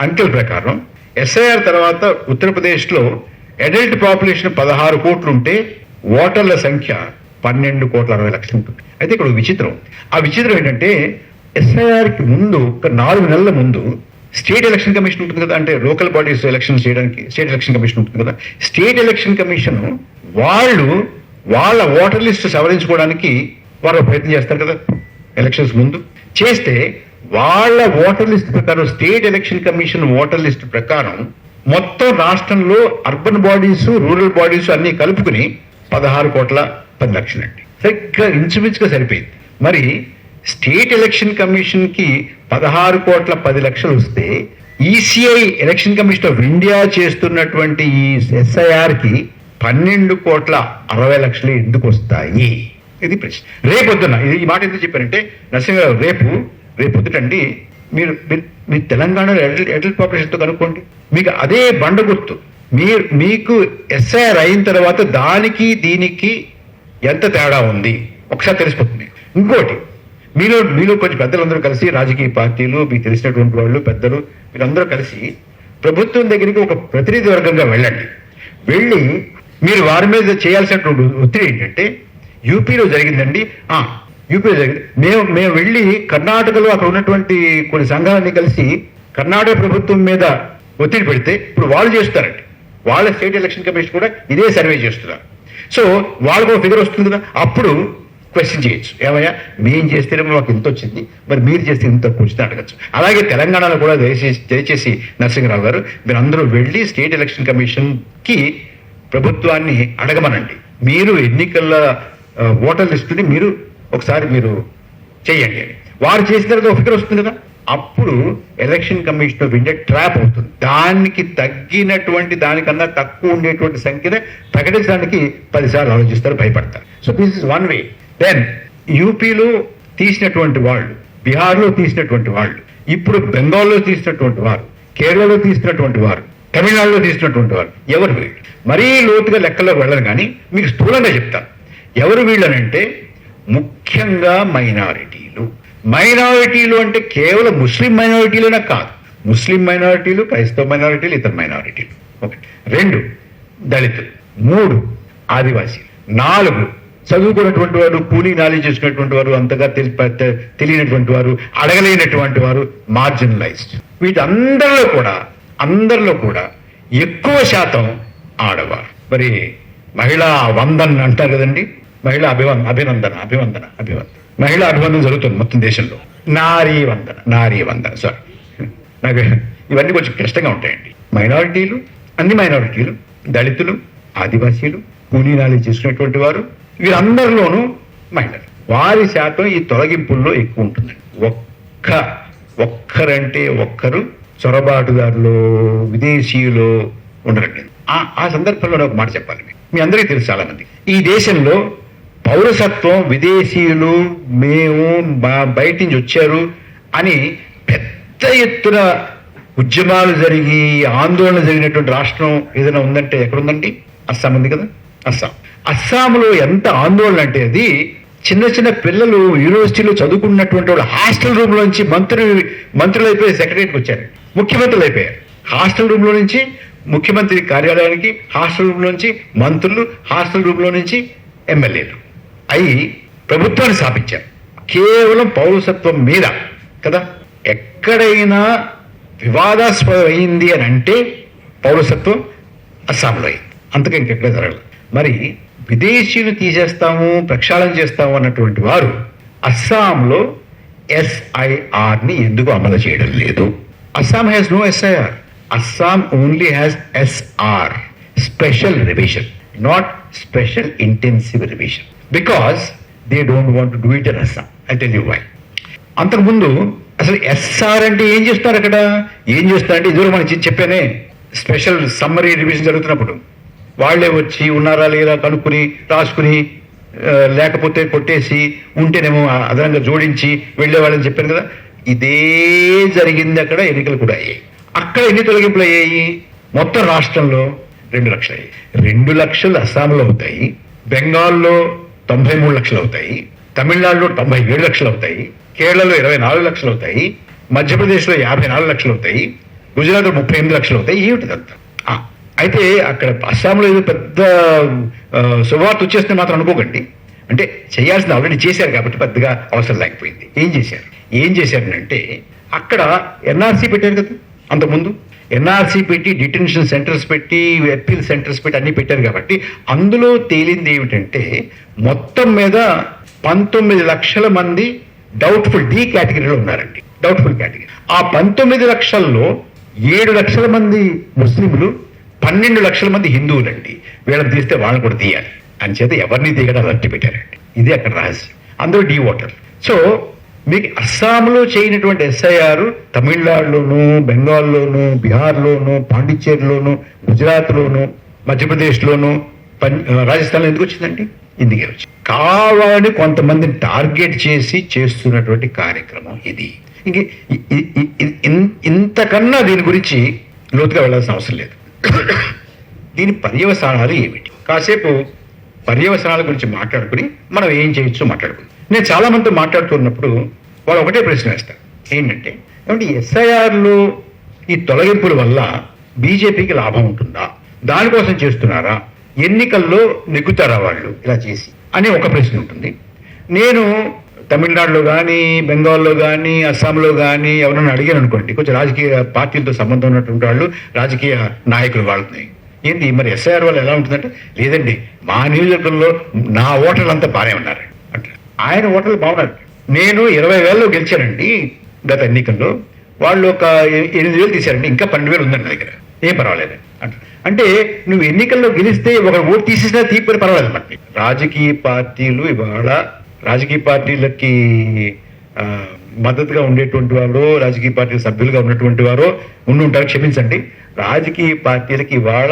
అంకెల ప్రకారం ఎస్ఐఆర్ తర్వాత ఉత్తరప్రదేశ్లో అడల్ట్ పాపులేషన్ 16 కోట్లు ఉంటే ఓటర్ల సంఖ్య 12 కోట్ల 60 లక్షలు ఉంటుంది. అయితే ఇక్కడ విచిత్రం, ఆ విచిత్రం ఏంటంటే ఎస్ఐఆర్కి ముందు ఒక 4 నెలల ముందు స్టేట్ ఎలక్షన్ కమిషన్ ఉంటుంది కదా, అంటే లోకల్ బాడీస్ ఎలక్షన్ చేయడానికి స్టేట్ ఎలక్షన్ కమిషన్ ఉంటుంది కదా. స్టేట్ ఎలక్షన్ కమిషన్ వాళ్ళ ఓటర్ లిస్ట్ సవరించుకోవడానికి వారు ప్రయత్నం చేస్తారు కదా ఎలక్షన్స్ ముందు. చేస్తే వాళ్ళ ఓటర్ లిస్ట్ ప్రకారం, state election commission voter list ప్రకారం మొత్తం రాష్ట్రంలో అర్బన్ బాడీస్, రూరల్ బాడీస్ అన్ని కలుపుకుని 16 కోట్ల 10 లక్షలు అండి. సరిగ్గా ఇంచుమించుగా సరిపోయింది. మరి స్టేట్ ఎలక్షన్ కమిషన్ కి 16 కోట్ల 10 లక్షలు వస్తే ECI election commission of India చేస్తున్నటువంటి ఈ ఎస్ఐఆర్ కి 12 కోట్ల 60 లక్షలు ఎందుకు వస్తాయి? ఇది ప్రశ్న. రేపొద్దున ఈ మాట ఎందుకు చెప్పారంటే నరసింహరావు, రేపొద్దుటండి మీరు తెలంగాణలో అడల్ట్ పాపులేషన్తో కనుక్కోండి, మీకు అదే బండ గుర్తు. మీకు ఎస్ఐఆర్ అయిన తర్వాత దానికి దీనికి ఎంత తేడా ఉంది ఒకసారి తెలిసిపోతుంది. ఇంకోటి, మీలో కొంచెం పెద్దలందరూ కలిసి, రాజకీయ పార్టీలు, మీకు తెలిసినటువంటి వాళ్ళు పెద్దలు, మీరందరూ కలిసి ప్రభుత్వం దగ్గరికి ఒక ప్రతినిధి వర్గంగా వెళ్ళండి. వెళ్ళి మీరు వారి మీద చేయాల్సినటువంటి ఒత్తిడి ఏంటంటే, యూపీలో జరిగిందండి, యూపీలో జరిగింది, మేము వెళ్ళి కర్ణాటకలో అక్కడ ఉన్నటువంటి కొన్ని సంఘాలన్నీ కలిసి కర్ణాటక ప్రభుత్వం మీద ఒత్తిడి పెడితే ఇప్పుడు వాళ్ళు చేస్తారండి. వాళ్ళ స్టేట్ ఎలక్షన్ కమిషన్ కూడా ఇదే సర్వే చేస్తున్నారు. సో వాళ్ళకు ఒక ఫిగర్ వస్తుంది కదా, అప్పుడు క్వశ్చన్ చేయొచ్చు, ఏమయ్యా మేము చేస్తేనేమో మాకు ఇంత వచ్చింది, మరి మీరు చేస్తే ఇంత తక్కువ వచ్చింది అడగచ్చు. అలాగే తెలంగాణలో కూడా దయచేసి నరసింహరావు గారు మీరు అందరూ వెళ్ళి స్టేట్ ఎలక్షన్ కమిషన్కి ప్రభుత్వాన్ని అడగమనండి. మీరు ఎన్నికల ఓటర్ లిస్టుని మీరు ఒకసారి మీరు చేయండి అని. వారు చేసిన తర్వాత ఒక ఫిగర్ వస్తుంది కదా, అప్పుడు election commission of India trap అవుతుంది. దానికి తగ్గినటువంటి దానికన్నా తక్కువ ఉండేటువంటి సంఖ్యను ప్రకటించడానికి 10 సార్లు ఆలోచిస్తారు, భయపడతారు. So this is one way. Then యూపీలో తీసినటువంటి వాళ్ళు, బీహార్లో తీసినటువంటి వాళ్ళు, ఇప్పుడు బెంగాల్లో తీసినటువంటి వారు, కేరళలో తీసినటువంటి వారు, తమిళనాడులో తీసినటువంటి వారు ఎవరు వీళ్ళు? మరీ లోతుగా లెక్కలోకి వెళ్ళను, కానీ మీకు స్థూలంగా చెప్తాను. ఎవరు వీళ్ళనంటే ముఖ్యంగా మైనారిటీలు అంటే కేవలం ముస్లిం మైనారిటీలనే కాదు, ముస్లిం మైనారిటీలు, క్రైస్తవ మైనారిటీలు, ఇతర మైనారిటీలు. 1 2 దళితులు, 3 ఆదివాసీలు, 4 చదువుకున్నటువంటి వారు, కూలీ నాలి చేసుకున్నటువంటి వారు, అంతగా తెలియనటువంటి వారు, అడగలేనటువంటి వారు, మార్జినలైజ్డ్. వీటందరిలో కూడా ఎక్కువ శాతం ఆడవారు. మరి మహిళా వందన్ అంటారు కదండి, మహిళా అభివందన మహిళా అభివందన జరుగుతుంది మొత్తం దేశంలో. నారీ వందన సారీ, నాకు ఇవన్నీ కొంచెం కష్టంగా ఉంటాయండి. అన్ని మైనారిటీలు, దళితులు, ఆదివాసీలు, కూలీ నాలి చేసుకునేటువంటి వారు, వీరందరిలోనూ మహిళలు. వారి శాతం ఈ తొలగింపుల్లో ఎక్కువ ఉంటుందండి. ఒక్కరంటే ఒక్కరు చొరబాటుదారులు, విదేశీయులు ఉండరండి. ఆ సందర్భంలో ఒక మాట చెప్పాలి. మీ అందరికీ తెలుసు, చాలా మంది ఈ దేశంలో పౌరసత్వం విదేశీయులు మేము బయట నుంచి వచ్చారు అని పెద్ద ఎత్తున ఉద్యమాలు జరిగి ఆందోళన జరిగినటువంటి రాష్ట్రం ఏదైనా ఉందంటే ఎక్కడుందండి? అస్సాం ఉంది కదా. అస్సాంలో ఎంత ఆందోళన అంటే, అది చిన్న పిల్లలు యూనివర్సిటీలో చదువుకున్నటువంటి వాళ్ళు హాస్టల్ రూమ్ లోంచి మంత్రులు అయిపోయి సెక్రటరీకి వచ్చారు, ముఖ్యమంత్రులు అయిపోయారు. హాస్టల్ రూమ్ లో నుంచి ముఖ్యమంత్రి కార్యాలయానికి, హాస్టల్ రూమ్ నుంచి మంత్రులు, హాస్టల్ రూమ్ లో నుంచి ఎమ్మెల్యేలు అయి ప్రభుత్వాన్ని స్థాపించారు. కేవలం పౌరసత్వం మీద కదా. ఎక్కడైనా వివాదాస్పదం అయింది అని అంటే పౌరసత్వం అస్సాంలో అయింది, అంతగా ఇంకెక్కడ జరగలేదు. మరి విదేశీయులు తీసేస్తాము, ప్రక్షాళన చేస్తాము అన్నటువంటి వారు అస్సాంలో SIRని ఎందుకు అమలు చేయడం లేదు? Assam has no SIR. Assam only has SR, special revision, not special intensive revision, because they don't want to do it in Assam. I'll tell you why. అంతకుముందు అసలు SR అంటే ఏం చేస్తారు? అక్కడ ఏం చేస్తారంటే, ఇదివరకు మనం చెప్పానే, స్పెషల్ సమ్మరీ రివిజన్ జరుగుతున్నప్పుడు వాళ్లే వచ్చి ఉన్నారా లేదా కనుక్కుని రాసుకుని, లేకపోతే కొట్టేసి, ఉంటేనేమో అదనంగా జోడించి వెళ్ళే వాళ్ళని చెప్పాను కదా. ఇదే జరిగింది అక్కడ. ఎన్నికలు కూడా అయ్యాయి. అక్కడ ఎన్ని తొలగింపులు అయ్యాయి? మొత్తం రాష్ట్రంలో 2 లక్షలు అయ్యాయి. 2 లక్షలు అస్సాంలో అవుతాయి, బెంగాల్లో 93 లక్షలు అవుతాయి, తమిళనాడులో 97 లక్షలు అవుతాయి, కేరళలో 24 లక్షలు అవుతాయి, మధ్యప్రదేశ్లో 54 లక్షలు అవుతాయి, గుజరాత్లో 38 లక్షలు అవుతాయి. ఏమిటిదంతా? అయితే అక్కడ అస్సాంలో ఏదో పెద్ద శుభవార్త వచ్చేస్తే మాత్రం అనుకోకండి. అంటే చేయాల్సింది ఆల్రెడీ చేశారు కాబట్టి పెద్దగా అవసరం లేకపోయింది. ఏం చేశారంటే అక్కడ NRC పెట్టారు కదా. అంతకుముందు NRC పెట్టి, డిటెన్షన్ సెంటర్స్ పెట్టి, అప్పీల్ సెంటర్స్ పెట్టి అన్ని పెట్టారు కాబట్టి అందులో తేలింది ఏమిటంటే మొత్తం మీద 19 లక్షల మంది డౌట్ఫుల్ D కేటగిరీలో ఉన్నారండి. Doubtful category. ఆ 19 లక్షల్లో 7 లక్షల మంది ముస్లింలు, 12 లక్షల మంది హిందువులండి. వీళ్ళని తీస్తే వాళ్ళని కూడా తీయాలి అని చేత ఎవరిని తీయడం అట్టి పెట్టారండి. ఇది అక్కడ రహస్యం. అందరూ D ఓటర్లు. సో మీకు అస్సాంలో చేయనటువంటి SIR తమిళనాడులోను, బెంగాల్లోను, బీహార్లోను, పాండిచ్చేరిలోను, గుజరాత్లోను, మధ్యప్రదేశ్లోను, రాజస్థాన్లో ఎందుకు వచ్చిందండి? ఇందుకే వచ్చింది. కావాలని కొంతమందిని టార్గెట్ చేసి చేస్తున్నటువంటి కార్యక్రమం ఇది. ఇంక ఇంతకన్నా దీని గురించి లోతుగా వెళ్ళాల్సిన అవసరం లేదు. దీని పర్యవసానాలు ఏమిటి? కాసేపు పర్యవసానాల గురించి మాట్లాడుకుని మనం ఏం చేయొచ్చో మాట్లాడుకుందాం. నేను చాలా మందితో మాట్లాడుతున్నప్పుడు వాళ్ళు ఒకటే ప్రశ్న వేస్తారు, ఏంటంటే SIRలో ఈ తొలగింపుల వల్ల బీజేపీకి లాభం ఉంటుందా? దానికోసం చేస్తున్నారా? ఎన్నికల్లో నెగ్గుతారా వాళ్ళు ఇలా చేసి అని ఒక ప్రశ్న ఉంటుంది. నేను తమిళనాడులో కానీ, బెంగాల్లో కానీ, అస్సాంలో కానీ ఎవరైనా అడిగాను అనుకోండి, కొంచెం రాజకీయ పార్టీలతో సంబంధం ఉన్నటువంటి వాళ్ళు, రాజకీయ నాయకులు వాళ్ళని, ఏంటి మరి ఎస్ఐఆర్ వల్ల ఎలా ఉంటుందంటే, లేదండి మా నియోజకవర్గంలో నా ఓటర్లు అంతా బాగానే ఉన్నారు అంటే. ఆయన ఓటర్లు బాగున్నారు. నేను 20,000లో గెలిచానండి గత ఎన్నికల్లో, వాళ్ళు ఒక 8,000 తీశారండి, ఇంకా 12,000 ఉందండి నా దగ్గర, ఏం పర్వాలేదు అంటే నువ్వు ఎన్నికల్లో గెలిస్తే ఒక ఓటు తీసేసినా తీపని పర్వాలేదు. మరి రాజకీయ పార్టీలు ఇవాళ రాజకీయ పార్టీలకి మద్దతుగా ఉండేటువంటి వారు, రాజకీయ పార్టీ సభ్యులుగా ఉన్నటువంటి వారు ఉండుంటారు, క్షమించండి. రాజకీయ పార్టీలకి ఇవాళ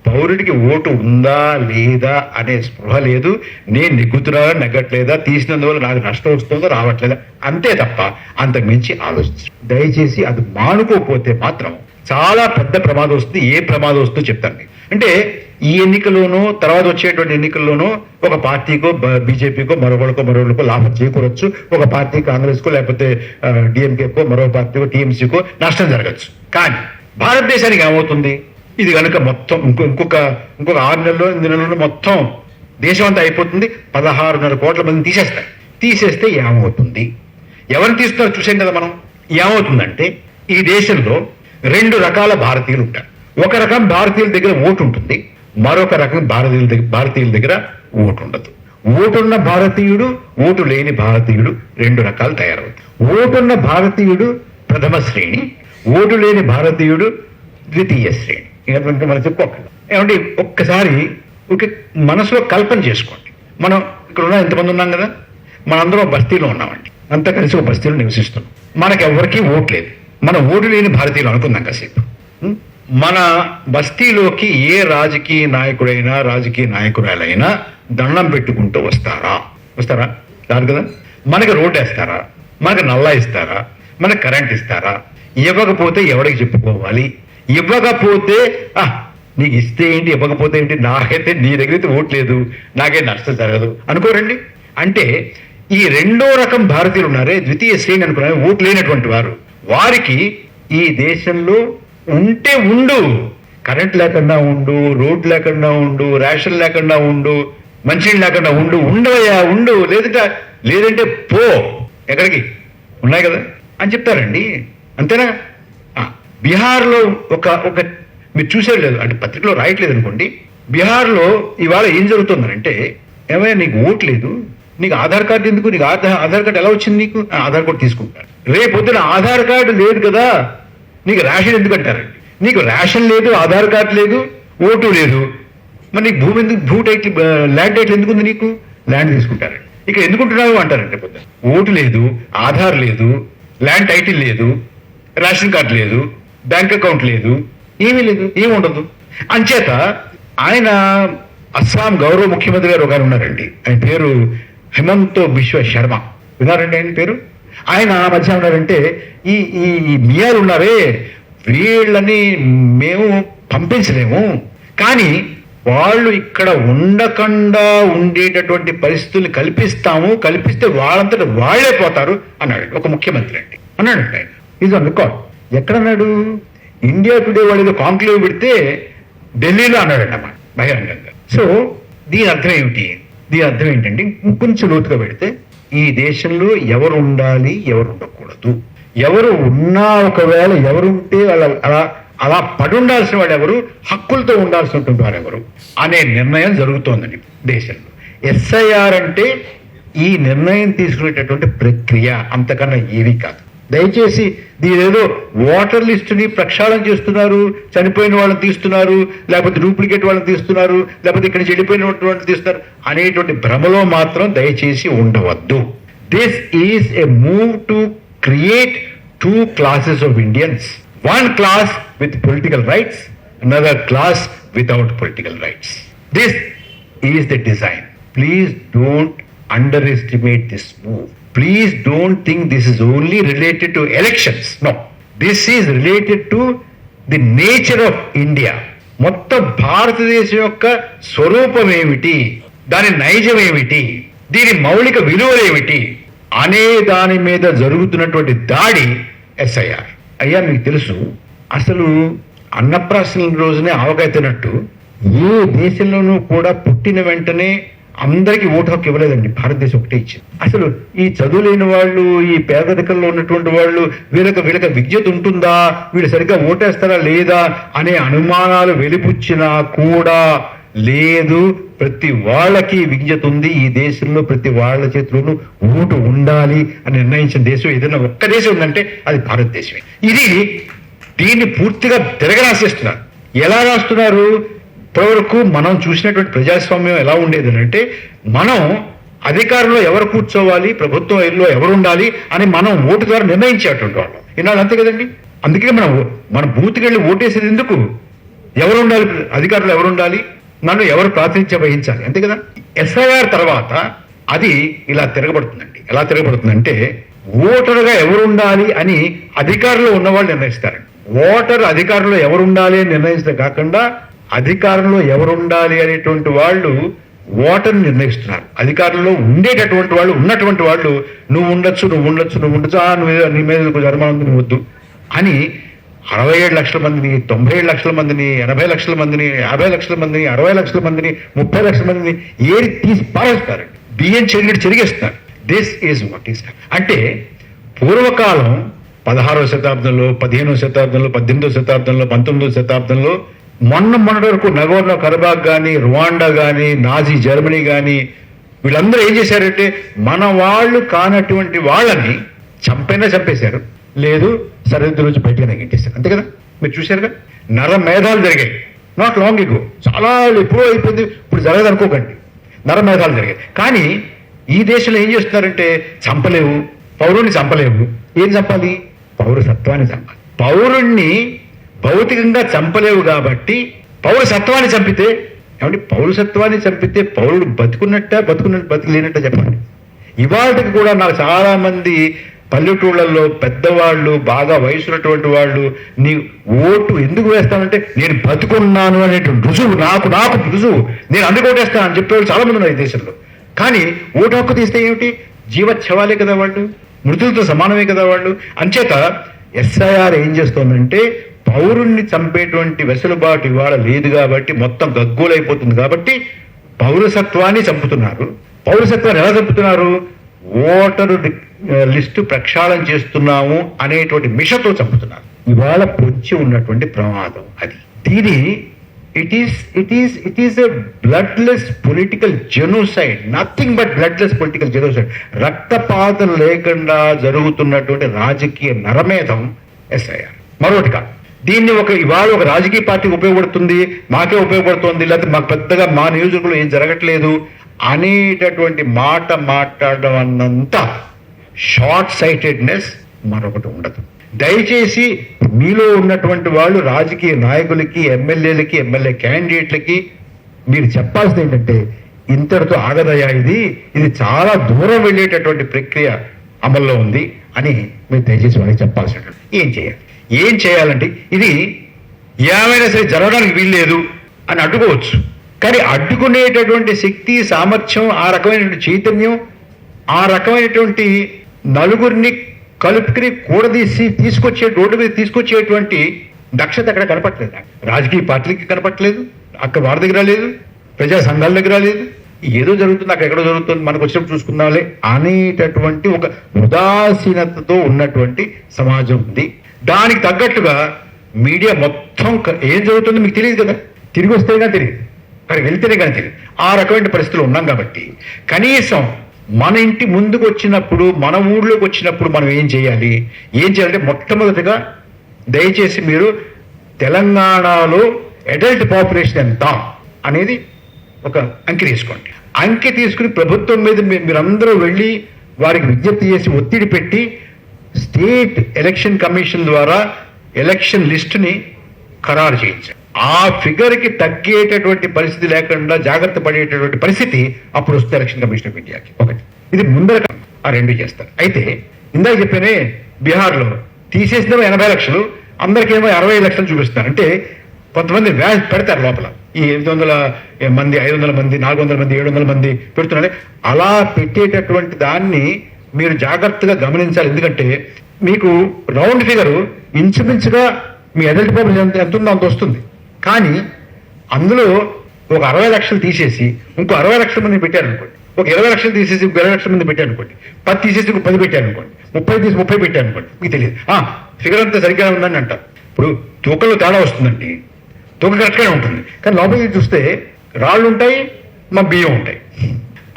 పౌరుడికి ఓటు ఉందా లేదా అనే స్పృహ లేదు. నేను నెగ్గుతున్నానా నెగ్గట్లేదా, తీసినందువల్ల నాకు నష్టం వస్తుందో రావట్లేదా, అంతే తప్ప అంతకు మించి ఆలోచించు. దయచేసి అది మానుకోపోతే మాత్రం చాలా పెద్ద ప్రమాదం వస్తుంది. ఏ ప్రమాదం వస్తుందో చెప్తాను. అంటే ఈ ఎన్నికల్లోనూ తర్వాత వచ్చేటువంటి ఎన్నికల్లోనూ ఒక పార్టీకో బీజేపీకో మరొకరికో లాభం చేకూరొచ్చు. ఒక పార్టీ కాంగ్రెస్కో లేకపోతే డిఎంకేకో మరో పార్టీకో టీఎంసీకో నష్టం జరగచ్చు. కానీ భారతదేశానికి ఏమవుతుంది, ఇది కనుక మొత్తం ఇంకొక 6 నెలల్లో 8 నెలల్లో మొత్తం దేశం అంతా అయిపోతుంది. 16.5 కోట్ల మందిని తీసేస్తే ఏమవుతుంది? ఎవరిని తీస్తున్నారు చూసాం కదా మనం. ఏమవుతుందంటే ఈ దేశంలో 2 రకాల భారతీయులు ఉంటారు. ఒక రకం భారతీయుల దగ్గర ఓటు ఉంటుంది, మరొక రకం భారతీయుల దగ్గర ఓటు ఉండదు. ఓటున్న భారతీయుడు, ఓటు లేని భారతీయుడు 2 రకాలు తయారవుతారు. ఓటున్న భారతీయుడు ప్రథమ శ్రేణి, ఓటు లేని భారతీయుడు ద్వితీయ శ్రేణి. ఇక మనం చెప్పుకోవాలి. ఏమంటే ఒక్కసారి ఒక మనసులో కల్పన చేసుకోండి. మనం ఇక్కడ ఉన్న ఎంతమంది ఉన్నాం కదా, మనందరం బస్తీలో ఉన్నామండి, అంతా కలిసి ఒక బస్తీలో నివసిస్తున్నాం. మనకెవ్వరికీ ఓటు లేదు. మనం ఓటు లేని భారతీయులు అనుకుందాం కాసేపు. మన బస్తీలోకి ఏ రాజకీయ నాయకుడైనా రాజకీయ నాయకురాలైనా దండం పెట్టుకుంటూ వస్తారా? రాదు కదా. మనకి రోడ్డు వేస్తారా? మనకి నల్లా ఇస్తారా? మనకి కరెంట్ ఇస్తారా? ఇవ్వకపోతే ఎవరికి చెప్పుకోవాలి? ఇవ్వకపోతే నీకు ఇస్తే ఏంటి, ఇవ్వకపోతే ఏంటి, నాకైతే నీ దగ్గర అయితే ఓటు లేదు, నాకే నష్టం జరగదు అనుకోరండి. అంటే ఈ 2వ రకం భారతీయులు ఉన్నారే, ద్వితీయ శ్రేణి అనుకున్నారు, ఓటు లేనటువంటి వారు, వారికి ఈ దేశంలో ఉంటే ఉండు, కరెంట్ లేకుండా ఉండు, రోడ్ లేకుండా ఉండు, రేషన్ లేకుండా ఉండు, మంచినీళ్ళు లేకుండా ఉండవయ్యా ఉండు, లేదంటే పో, ఎక్కడికి ఉన్నాయి కదా అని చెప్తారండి. అంతేనా? బీహార్లో ఒక మీరు చూసేది లేదు అంటే పత్రికలో రాయట్లేదు అనుకోండి. బీహార్లో ఇవాళ ఏం జరుగుతుందంటే, ఏమైనా నీకు ఓటు లేదు, నీకు ఆధార్ కార్డు ఎందుకు, నీకు ఆధార్ కార్డు ఎలా వచ్చింది, నీకు ఆధార్ కార్డు తీసుకుంటారు. రేపొద్దున ఆధార్ కార్డు లేదు కదా, నీకు రేషన్ ఎందుకు అంటారండి. నీకు రేషన్ లేదు, ఆధార్ కార్డు లేదు, ఓటు లేదు, మరి నీకు భూమి ఎందుకు, ల్యాండ్ టైటిల్ ఎందుకు ఉంది, నీకు ల్యాండ్ తీసుకుంటారండి. ఇక్కడ ఎందుకుంటున్నావు అంటారంటే, పొద్దున ఓటు లేదు, ఆధార్ లేదు, ల్యాండ్ టైటిల్ లేదు, రేషన్ కార్డు లేదు, బ్యాంక్ అకౌంట్ లేదు, ఏమీ లేదు, ఏమి ఉండదు. అంచేత ఆయన అస్సాం గౌరవ ముఖ్యమంత్రి గారు ఒక ఆయన ఉన్నారండి, ఆయన పేరు హిమంతో బిశ్వ శర్మ, విన్నారండి ఆయన పేరు. ఆయన మధ్య ఉన్నారంటే ఈ మియాలు ఉన్నారే, వీళ్ళని మేము పంపించలేము, కానీ వాళ్ళు ఇక్కడ ఉండకుండా ఉండేటటువంటి పరిస్థితులు కల్పిస్తే వాళ్ళంతటా వాళ్లే పోతారు అన్నాడు ఒక ముఖ్యమంత్రి అండి, అన్నాడండి ఆయన. ఇది రికార్డ్. ఎక్కడన్నాడు? ఇండియా టుడే వాళ్ళు కాంక్లేవ్ పెడితే ఢిల్లీలో అన్నాడండి అన్నమాట బహిరంగంగా. సో దీని అర్థం ఏమిటి? దీని అర్థం ఏంటంటే, కొంచెం లోతుగా పెడితే ఈ దేశంలో ఎవరు ఉండాలి, ఎవరు ఉండకూడదు, ఎవరు ఉన్నా ఒకవేళ ఎవరుంటే అలా పడి ఉండాల్సిన వాడు ఎవరు, హక్కులతో ఉండాల్సినటువంటి వారు ఎవరు అనే నిర్ణయం జరుగుతోందండి దేశంలో. ఎస్ఐఆర్ అంటే ఈ నిర్ణయం తీసుకునేటటువంటి ప్రక్రియ, అంతకన్నా ఏమీ కాదు. దయచేసి దీనేదో ఓటర్ లిస్టుని ప్రక్షాళన చేస్తున్నారు, చనిపోయిన వాళ్ళని తీస్తున్నారు, లేకపోతే డూప్లికేట్ వాళ్ళని తీస్తున్నారు, లేకపోతే ఇక్కడ చెడిపోయినటువంటి వాళ్ళని తీస్తున్నారు అనేటువంటి భ్రమలో మాత్రం దయచేసి ఉండవద్దు. This is a move to create 2 classes of Indians. One class with political rights, another class without political rights. This is the design. Please don't underestimate this move. Please don't think this is only related to elections. No, this is related to the nature of India. మొత్తం భారతదేశం యొక్క స్వరూపం ఏమిటి, దాని నైజం ఏమిటి, దీని మౌలిక విలువలు ఏమిటి అనే దాని మీద జరుగుతున్నటువంటి దాడి ఎస్ఐఆర్. అయ్యా మీకు తెలుసు, అసలు అన్నప్రాసన రోజునే ఆవకాయ తిన్నట్టు ఏ దేశంలోనూ కూడా పుట్టిన వెంటనే అందరికీ ఓటు హక్కు ఇవ్వలేదండి, భారతదేశం ఒకటే ఇచ్చింది. అసలు ఈ చదువు లేని వాళ్ళు, ఈ పేదరికంలో ఉన్నటువంటి వాళ్ళు, వీళ్ళకి విద్యుత్ ఉంటుందా, వీళ్ళు సరిగ్గా ఓటేస్తారా లేదా అనే అనుమానాలు వెలిపుచ్చినా కూడా లేదు. ప్రతి వాళ్ళకి విజ్ఞత ఉంది. ఈ దేశంలో ప్రతి వాళ్ళ చేతిలోనూ ఓటు ఉండాలి అని నిర్ణయించిన దేశం ఏదైనా ఒక్క దేశం ఉందంటే అది భారతదేశమే. దీన్ని పూర్తిగా తిరగరాసేస్తున్నారు. ఎలా రాస్తున్నారు? ఇప్పటివరకు మనం చూసినటువంటి ప్రజాస్వామ్యం ఎలా ఉండేది అంటే, మనం అధికారంలో ఎవరు కూర్చోవాలి, ప్రభుత్వంలో ఎవరు ఉండాలి అని మనం ఓటు ద్వారా నిర్ణయించేటువంటి వాళ్ళం. ఈనాడు అంతే కదండి. అందుకే మన బూత్కి వెళ్ళి ఓటేసేది ఎందుకు? ఎవరు ఉండాలి, అధికారులు ఎవరు ఉండాలి, నన్ను ఎవరు ప్రాతినిధ్యం వహించాలి, అంతే కదా. ఎస్ఐఆర్ తర్వాత అది ఇలా తిరగబడుతుందండి. ఎలా తిరగబడుతుందంటే, ఓటరుగా ఎవరు ఉండాలి అని అధికారంలో ఉన్నవాళ్ళు నిర్ణయిస్తారండి. ఓటర్ అధికారంలో ఎవరు ఉండాలి అని నిర్ణయిస్తే కాకుండా అధికారంలో ఎవరు ఉండాలి అనేటువంటి వాళ్ళు ఓటర్ని నిర్ణయిస్తున్నారు. అధికారంలో ఉండేటటువంటి వాళ్ళు, ఉన్నటువంటి వాళ్ళు నువ్వు ఉండొచ్చు నీ మీద జరమానం వద్దు అని 67 లక్షల మందిని, 97 లక్షల మందిని, 80 లక్షల మందిని, 50 లక్షల మందిని, 60 లక్షల మందిని, 30 లక్షల మందిని ఏరి తీసి పారేస్తారండి. బియ్యం చెరిగేస్తున్నారు. This is what is. అంటే పూర్వకాలం 16వ శతాబ్దంలో, 15వ శతాబ్దంలో, 18వ శతాబ్దంలో, 19వ శతాబ్దంలో మొన్నటి వరకు నగోర్నో కరబాగ్ కానీ, రువాండా కానీ, నాజీ జర్మనీ కానీ వీళ్ళందరూ ఏం చేశారంటే, మన వాళ్ళు కానటువంటి వాళ్ళని చంపేశారు, లేదు సరిహద్దు నుంచి బయటగా నెగ్గించేశారు. అంతే కదా, మీరు చూశారుగా. నరమేధాలు జరిగాయి. నాట్ లాంగ్ ఎగో, చాలా ఎప్పుడో అయిపోయింది, ఇప్పుడు జరగదు అనుకోకండి. నరమేధాలు జరిగాయి. కానీ ఈ దేశంలో ఏం చేస్తున్నారంటే, చంపలేవు, పౌరుణ్ణి చంపలేవు. ఏం చంపాలి? పౌరసత్వాన్ని చంపాలి. పౌరుణ్ణి భౌతికంగా చంపలేవు కాబట్టి పౌరసత్వాన్ని చంపితే, ఏమంటే పౌరసత్వాన్ని చంపితే పౌరుడు బతికిలేనట్ట చెప్పండి. ఇవాళకి కూడా నాకు చాలా మంది పల్లెటూళ్ళల్లో పెద్దవాళ్ళు, బాగా వయసున్నటువంటి వాళ్ళు, నీ ఓటు ఎందుకు వేస్తానంటే నేను బతుకున్నాను అనేటువంటి రుజువు, నాకు రుజువు, నేను అందుకోటేస్తాను అని చెప్పేవాళ్ళు చాలా మంది ఉన్నారు ఈ దేశంలో. కానీ ఓటు హక్కు తీస్తే ఏమిటి? జీవచ్ఛవాలే కదా వాళ్ళు, మృతులతో సమానమే కదా వాళ్ళు. అంచేత ఎస్ఐఆర్ ఏం చేస్తోందంటే, పౌరుణ్ణి చంపేటువంటి వెసులుబాటు ఇవాళ లేదు కాబట్టి మొత్తం గగ్గోలైపోతుంది. కాబట్టి పౌరసత్వాన్ని చంపుతున్నారు. పౌరసత్వాన్ని ఎలా చంపుతున్నారు? ఓటరు లిస్టు ప్రక్షాళన చేస్తున్నాము అనేటువంటి మిషతో చంపుతున్నారు. ఇవాళ పొంచి ఉన్నటువంటి ప్రమాదం అది. దీని it is a bloodless political genocide, nothing but bloodless political genocide. రక్తపాతం లేకుండా జరుగుతున్నటువంటి రాజకీయ నరమేధం ఎస్ఐఆర్, మరొకటి కాదు. దీన్ని ఇవాళ ఒక రాజకీయ పార్టీకి ఉపయోగపడుతుంది, మాకే ఉపయోగపడుతుంది, లేకపోతే మాకు పెద్దగా మా నియోజకవర్గంలో ఏం జరగట్లేదు అనేటటువంటి మాట మాట్లాడడం అన్నంత షార్ట్ సైటెడ్నెస్ మరొకటి ఉండదు. దయచేసి మీలో ఉన్నటువంటి వాళ్ళు రాజకీయ నాయకులకి, ఎమ్మెల్యేలకి, ఎమ్మెల్యే క్యాండిడేట్లకి మీరు చెప్పాల్సింది ఏంటంటే, ఇంతటితో ఆగదయ్యా, ఇది చాలా దూరం వెళ్ళేటటువంటి ప్రక్రియ అమల్లో ఉంది అని మీరు దయచేసి వాళ్ళకి చెప్పాల్సినటువంటి. ఏం చేయాలంటే, ఇది ఏమైనా సరే జరగడానికి వీల్లేదు అని అడ్డుకోవచ్చు. కానీ అడ్డుకునేటటువంటి శక్తి, సామర్థ్యం, ఆ రకమైనటువంటి చైతన్యం, ఆ రకమైనటువంటి నలుగురిని కలుపుకుని కూడదీసి రోడ్డు మీద తీసుకొచ్చేటువంటి దక్షత అక్కడ కనపట్లేదు. రాజకీయ పార్టీలకి కనపట్లేదు, అక్కడ వారి దగ్గర లేదు, ప్రజా సంఘాల దగ్గర లేదు. ఏదో జరుగుతుంది, అక్కడ ఎక్కడో జరుగుతుంది, మనకు వచ్చినప్పుడు చూసుకుందాంలే అనేటటువంటి ఒక ఉదాసీనతతో ఉన్నటువంటి సమాజం ఉంది. దానికి తగ్గట్టుగా మీడియా మొత్తం ఏం జరుగుతుందో మీకు తెలియదు కదా, తిరిగి వస్తే కానీ తెలియదు, అక్కడికి వెళ్తేనే కానీ తెలియదు. ఆ రకమైన పరిస్థితులు ఉన్నాం కాబట్టి కనీసం మన ఇంటి ముందుకు వచ్చినప్పుడు, మన ఊళ్ళోకి వచ్చినప్పుడు మనం ఏం చేయాలంటే మొట్టమొదటిగా దయచేసి మీరు తెలంగాణలో అడల్ట్ పాపులేషన్ ఎంత అనేది ఒక అంకె తీసుకోండి. అంకె తీసుకుని ప్రభుత్వం మీద మీరందరూ వెళ్ళి వారికి విజ్ఞప్తి చేసి ఒత్తిడి పెట్టి స్టేట్ ఎలక్షన్ కమిషన్ ద్వారా ఎలక్షన్ లిస్టుని ఖరారు చేయించారు. ఆ ఫిగర్కి తగ్గేటటువంటి పరిస్థితి లేకుండా జాగ్రత్త పడేటటువంటి పరిస్థితి అప్పుడు వస్తుంది ఎలక్షన్ కమిషన్ ఆఫ్ ఇండియాకి. ఒకటి ఇది ముందర ఆ రెండు చేస్తారు. అయితే ఇందాక చెప్పానే, బీహార్లో తీసేసినవి 80 లక్షలు, అందరికేమో 60 లక్షలు చూపిస్తారు. అంటే కొంతమంది వ్యాజ్ పెడతారు లోపల, ఈ 800 మంది, 500 మంది, 400 మంది, 700 మంది పెడుతున్నారు. అలా పెట్టేటటువంటి దాన్ని మీరు జాగ్రత్తగా గమనించాలి. ఎందుకంటే మీకు రౌండ్ ఫిగరు ఇంచుమించుగా మీ అడల్ట్ పాపులేషన్ ఎంత ఉందో అంత వస్తుంది. కానీ అందులో ఒక 60 లక్షలు తీసేసి ఇంకో 60 లక్షల మంది పెట్టారనుకోండి, ఒక 20 లక్షలు తీసేసి ఇంకో 20 లక్షల మంది పెట్టారనుకోండి, 10 తీసేసి ఇంకో 10 పెట్టారనుకోండి, 30 తీసి 30 పెట్టారనుకోండి, మీకు తెలియదు ఫిగర్ అంతా సరిగ్గా ఉందని అంటారు. ఇప్పుడు తూకంలో తేడా వస్తుందండి, తూకం కరెక్ట్గానే ఉంటుంది, కానీ లోపలికి చూస్తే రాళ్ళు ఉంటాయి, మా బియ్యం ఉంటాయి.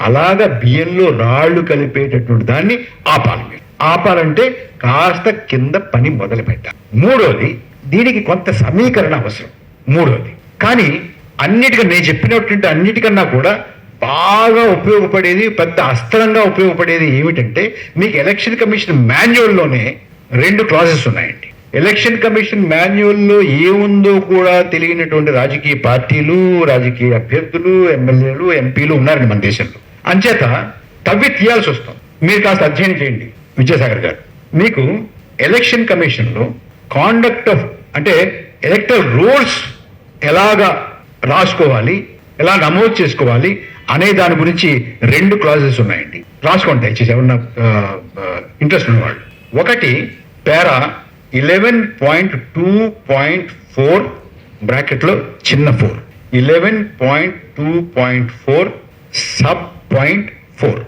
అలాగా బియ్యంలో రాళ్ళు కలిపేటటువంటి దాన్ని ఆపాలి. మీరు ఆపాలంటే కాస్త కింద పని మొదలు పెట్టాలి. మూడోది, దీనికి కొంత సమీకరణ అవసరం. మూడోది, కానీ అన్నిటికన్నా నేను చెప్పినటువంటి అన్నిటికన్నా కూడా బాగా ఉపయోగపడేది, పెద్ద అస్త్రంగా ఉపయోగపడేది ఏమిటంటే, మీకు ఎలక్షన్ కమిషన్ మాన్యువల్లోనే 2 క్లాసెస్ ఉన్నాయండి. ఎలక్షన్ కమిషన్ మాన్యువల్లో ఏముందో కూడా తెలియనటువంటి రాజకీయ పార్టీలు, రాజకీయ అభ్యర్థులు, ఎమ్మెల్యేలు, ఎంపీలు ఉన్నారండి మన దేశంలో. అంచేత తవ్వి తీయాల్సి వస్తుంది. మీరు కాస్త అధ్యయనం చేయండి విద్యాసాగర్ గారు. మీకు ఎలక్షన్ కమిషన్లో కాండక్ట్ ఆఫ్ అంటే ఎలక్టరల్ రూల్స్ ఎలాగా రాసుకోవాలి, ఎలా నమోదు చేసుకోవాలి అనే దాని గురించి 2 క్లాజెస్ ఉన్నాయండి. రాసుకోండి దయచేసి ఎవరన్నా ఇంట్రెస్ట్ ఉన్నవాళ్ళు. ఒకటి పేరా 11.2.4 బ్రాకెట్లో చిన్న 4, 11.2.4 సబ్ .4.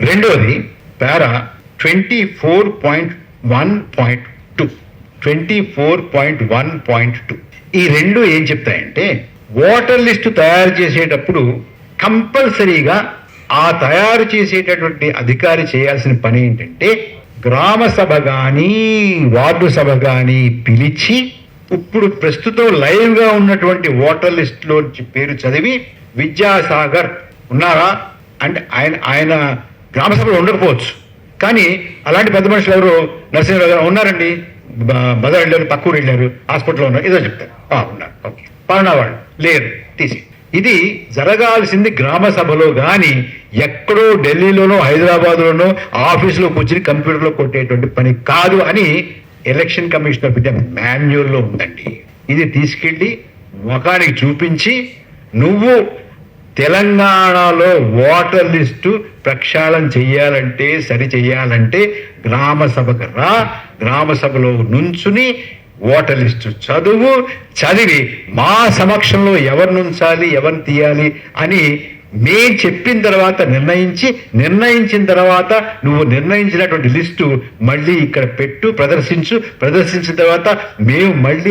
రెండోది పేరా 24.1.2, 24.1.2. ఈ 2 ఏం చెప్తాయంటే, ఓటర్ లిస్టు తయారు చేసేటప్పుడు కంపల్సరీగా ఆ తయారు చేసేటటువంటి అధికారి చేయాల్సిన పని ఏంటంటే, గ్రామ సభ కానీ వార్డు సభ కానీ పిలిచి, ఇప్పుడు ప్రస్తుతం లైవ్ గా ఉన్నటువంటి ఓటర్ లిస్ట్ లో పేరు చదివి, విద్యాసాగర్ ఉన్నారా అంటే ఆయన గ్రామ సభలో ఉండకపోవచ్చు, కానీ అలాంటి పెద్ద మనుషులు ఎవరు నరసింహరావు గారు ఉన్నారండి, బజార్ వెళ్ళారు, పక్కూరు వెళ్ళారు, హాస్పిటల్లో ఉన్నారు, ఏదో చెప్తారు, ఉన్నారు, ఓకే పలానా వాళ్ళు లేరు, తీసి. ఇది జరగాల్సింది గ్రామ సభలో కానీ ఎక్కడో ఢిల్లీలోనో హైదరాబాద్లోనో ఆఫీసులో కూర్చుని కంప్యూటర్లో కొట్టేటువంటి పని కాదు అని ఎలక్షన్ కమిషన్ ఆఫ్ ఇండియా మాన్యువల్లో ఉందండి. ఇది తీసుకెళ్ళి ముఖానికి చూపించి, నువ్వు తెలంగాణలో ఓటర్ లిస్టు ప్రక్షాళన చెయ్యాలంటే, సరి చెయ్యాలంటే గ్రామ సభకు రా, గ్రామ సభలో నుంచుని ఓటర్ లిస్టు చదివి మా సమక్షంలో ఎవరిని ఉంచాలి, ఎవరిని తీయాలి అని మేము చెప్పిన తర్వాత నిర్ణయించిన తర్వాత నువ్వు నిర్ణయించినటువంటి లిస్టు మళ్ళీ ఇక్కడ పెట్టు, ప్రదర్శించిన తర్వాత మేము మళ్ళీ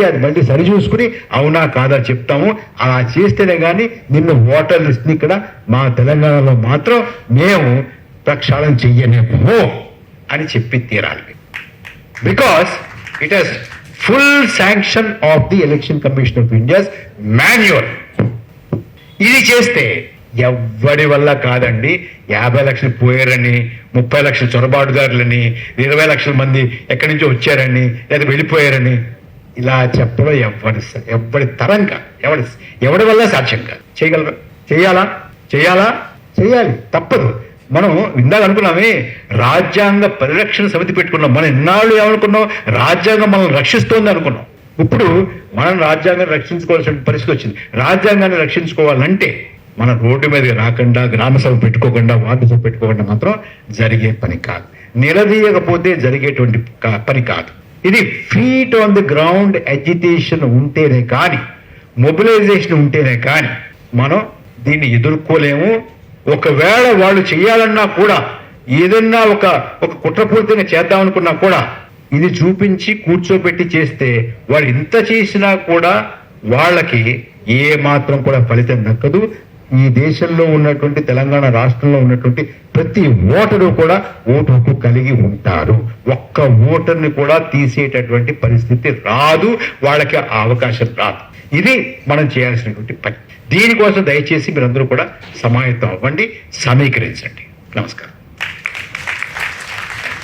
సరి చూసుకుని అవునా కాదా చెప్తాము. అలా చేస్తేనే కానీ నిన్ను ఓటర్ లిస్ట్ని ఇక్కడ మా తెలంగాణలో మాత్రం మేము ప్రక్షాళన చెయ్యనేమో అని చెప్పి తీరాలి. Because it has full sanction of the election commission of India's manual. ఇది చేస్తే ఎవ్వడి వల్ల కాదండి. 50 లక్షలు పోయారని, 30 లక్షల చొరబాటుదారులని, 20 లక్షల మంది ఎక్కడి నుంచో వచ్చారని లేదా వెళ్ళిపోయారని ఇలా చెప్పడం ఎవ్వడి తరం కాదు, ఎవడి వల్ల సాధ్యం కాదు. చేయగలరా? చేయాలి, తప్పదు. మనం ఇందాక అనుకున్నామే రాజ్యాంగ పరిరక్షణ సమితి పెట్టుకున్నాం. మనం ఇన్నాళ్ళు ఏమనుకున్నాం, రాజ్యాంగం మనల్ని రక్షిస్తోంది అనుకున్నాం. ఇప్పుడు మనం రాజ్యాంగాన్ని రక్షించుకోవాల్సిన పరిస్థితి వచ్చింది. రాజ్యాంగాన్ని రక్షించుకోవాలంటే మన రోడ్డు మీద రాకుండా, గ్రామ సభ పెట్టుకోకుండా, వార్డు సభ పెట్టుకోకుండా మాత్రం జరిగే పని కాదు. నిలదీయకపోతే జరిగేటువంటి పని కాదు. ఇది feet on the ground education ఉంటేనే కానీ, మొబిలైజేషన్ ఉంటేనే కానీ మనం దీన్ని ఎదుర్కోలేము. ఒకవేళ వాళ్ళు చేయాలన్నా కూడా, ఏదన్నా ఒక కుట్రపూరితంగా చేద్దామనుకున్నా కూడా, ఇది చూపించి కూర్చోబెట్టి చేస్తే వాళ్ళు ఇంత చేసినా కూడా వాళ్ళకి ఏ మాత్రం కూడా ఫలితం దక్కదు. ఈ దేశంలో ఉన్నటువంటి, తెలంగాణ రాష్ట్రంలో ఉన్నటువంటి ప్రతి ఓటరు కూడా ఓటు హక్కు కలిగి ఉంటారు. ఒక్క ఓటర్ని కూడా తీసేటటువంటి పరిస్థితి రాదు, వాళ్ళకి ఆ అవకాశం రాదు. ఇది మనం చేయాల్సినటువంటి పని. దీనికోసం దయచేసి మీరందరూ కూడా సమాయత్తం అవ్వండి, సమీకరించండి. నమస్కారం.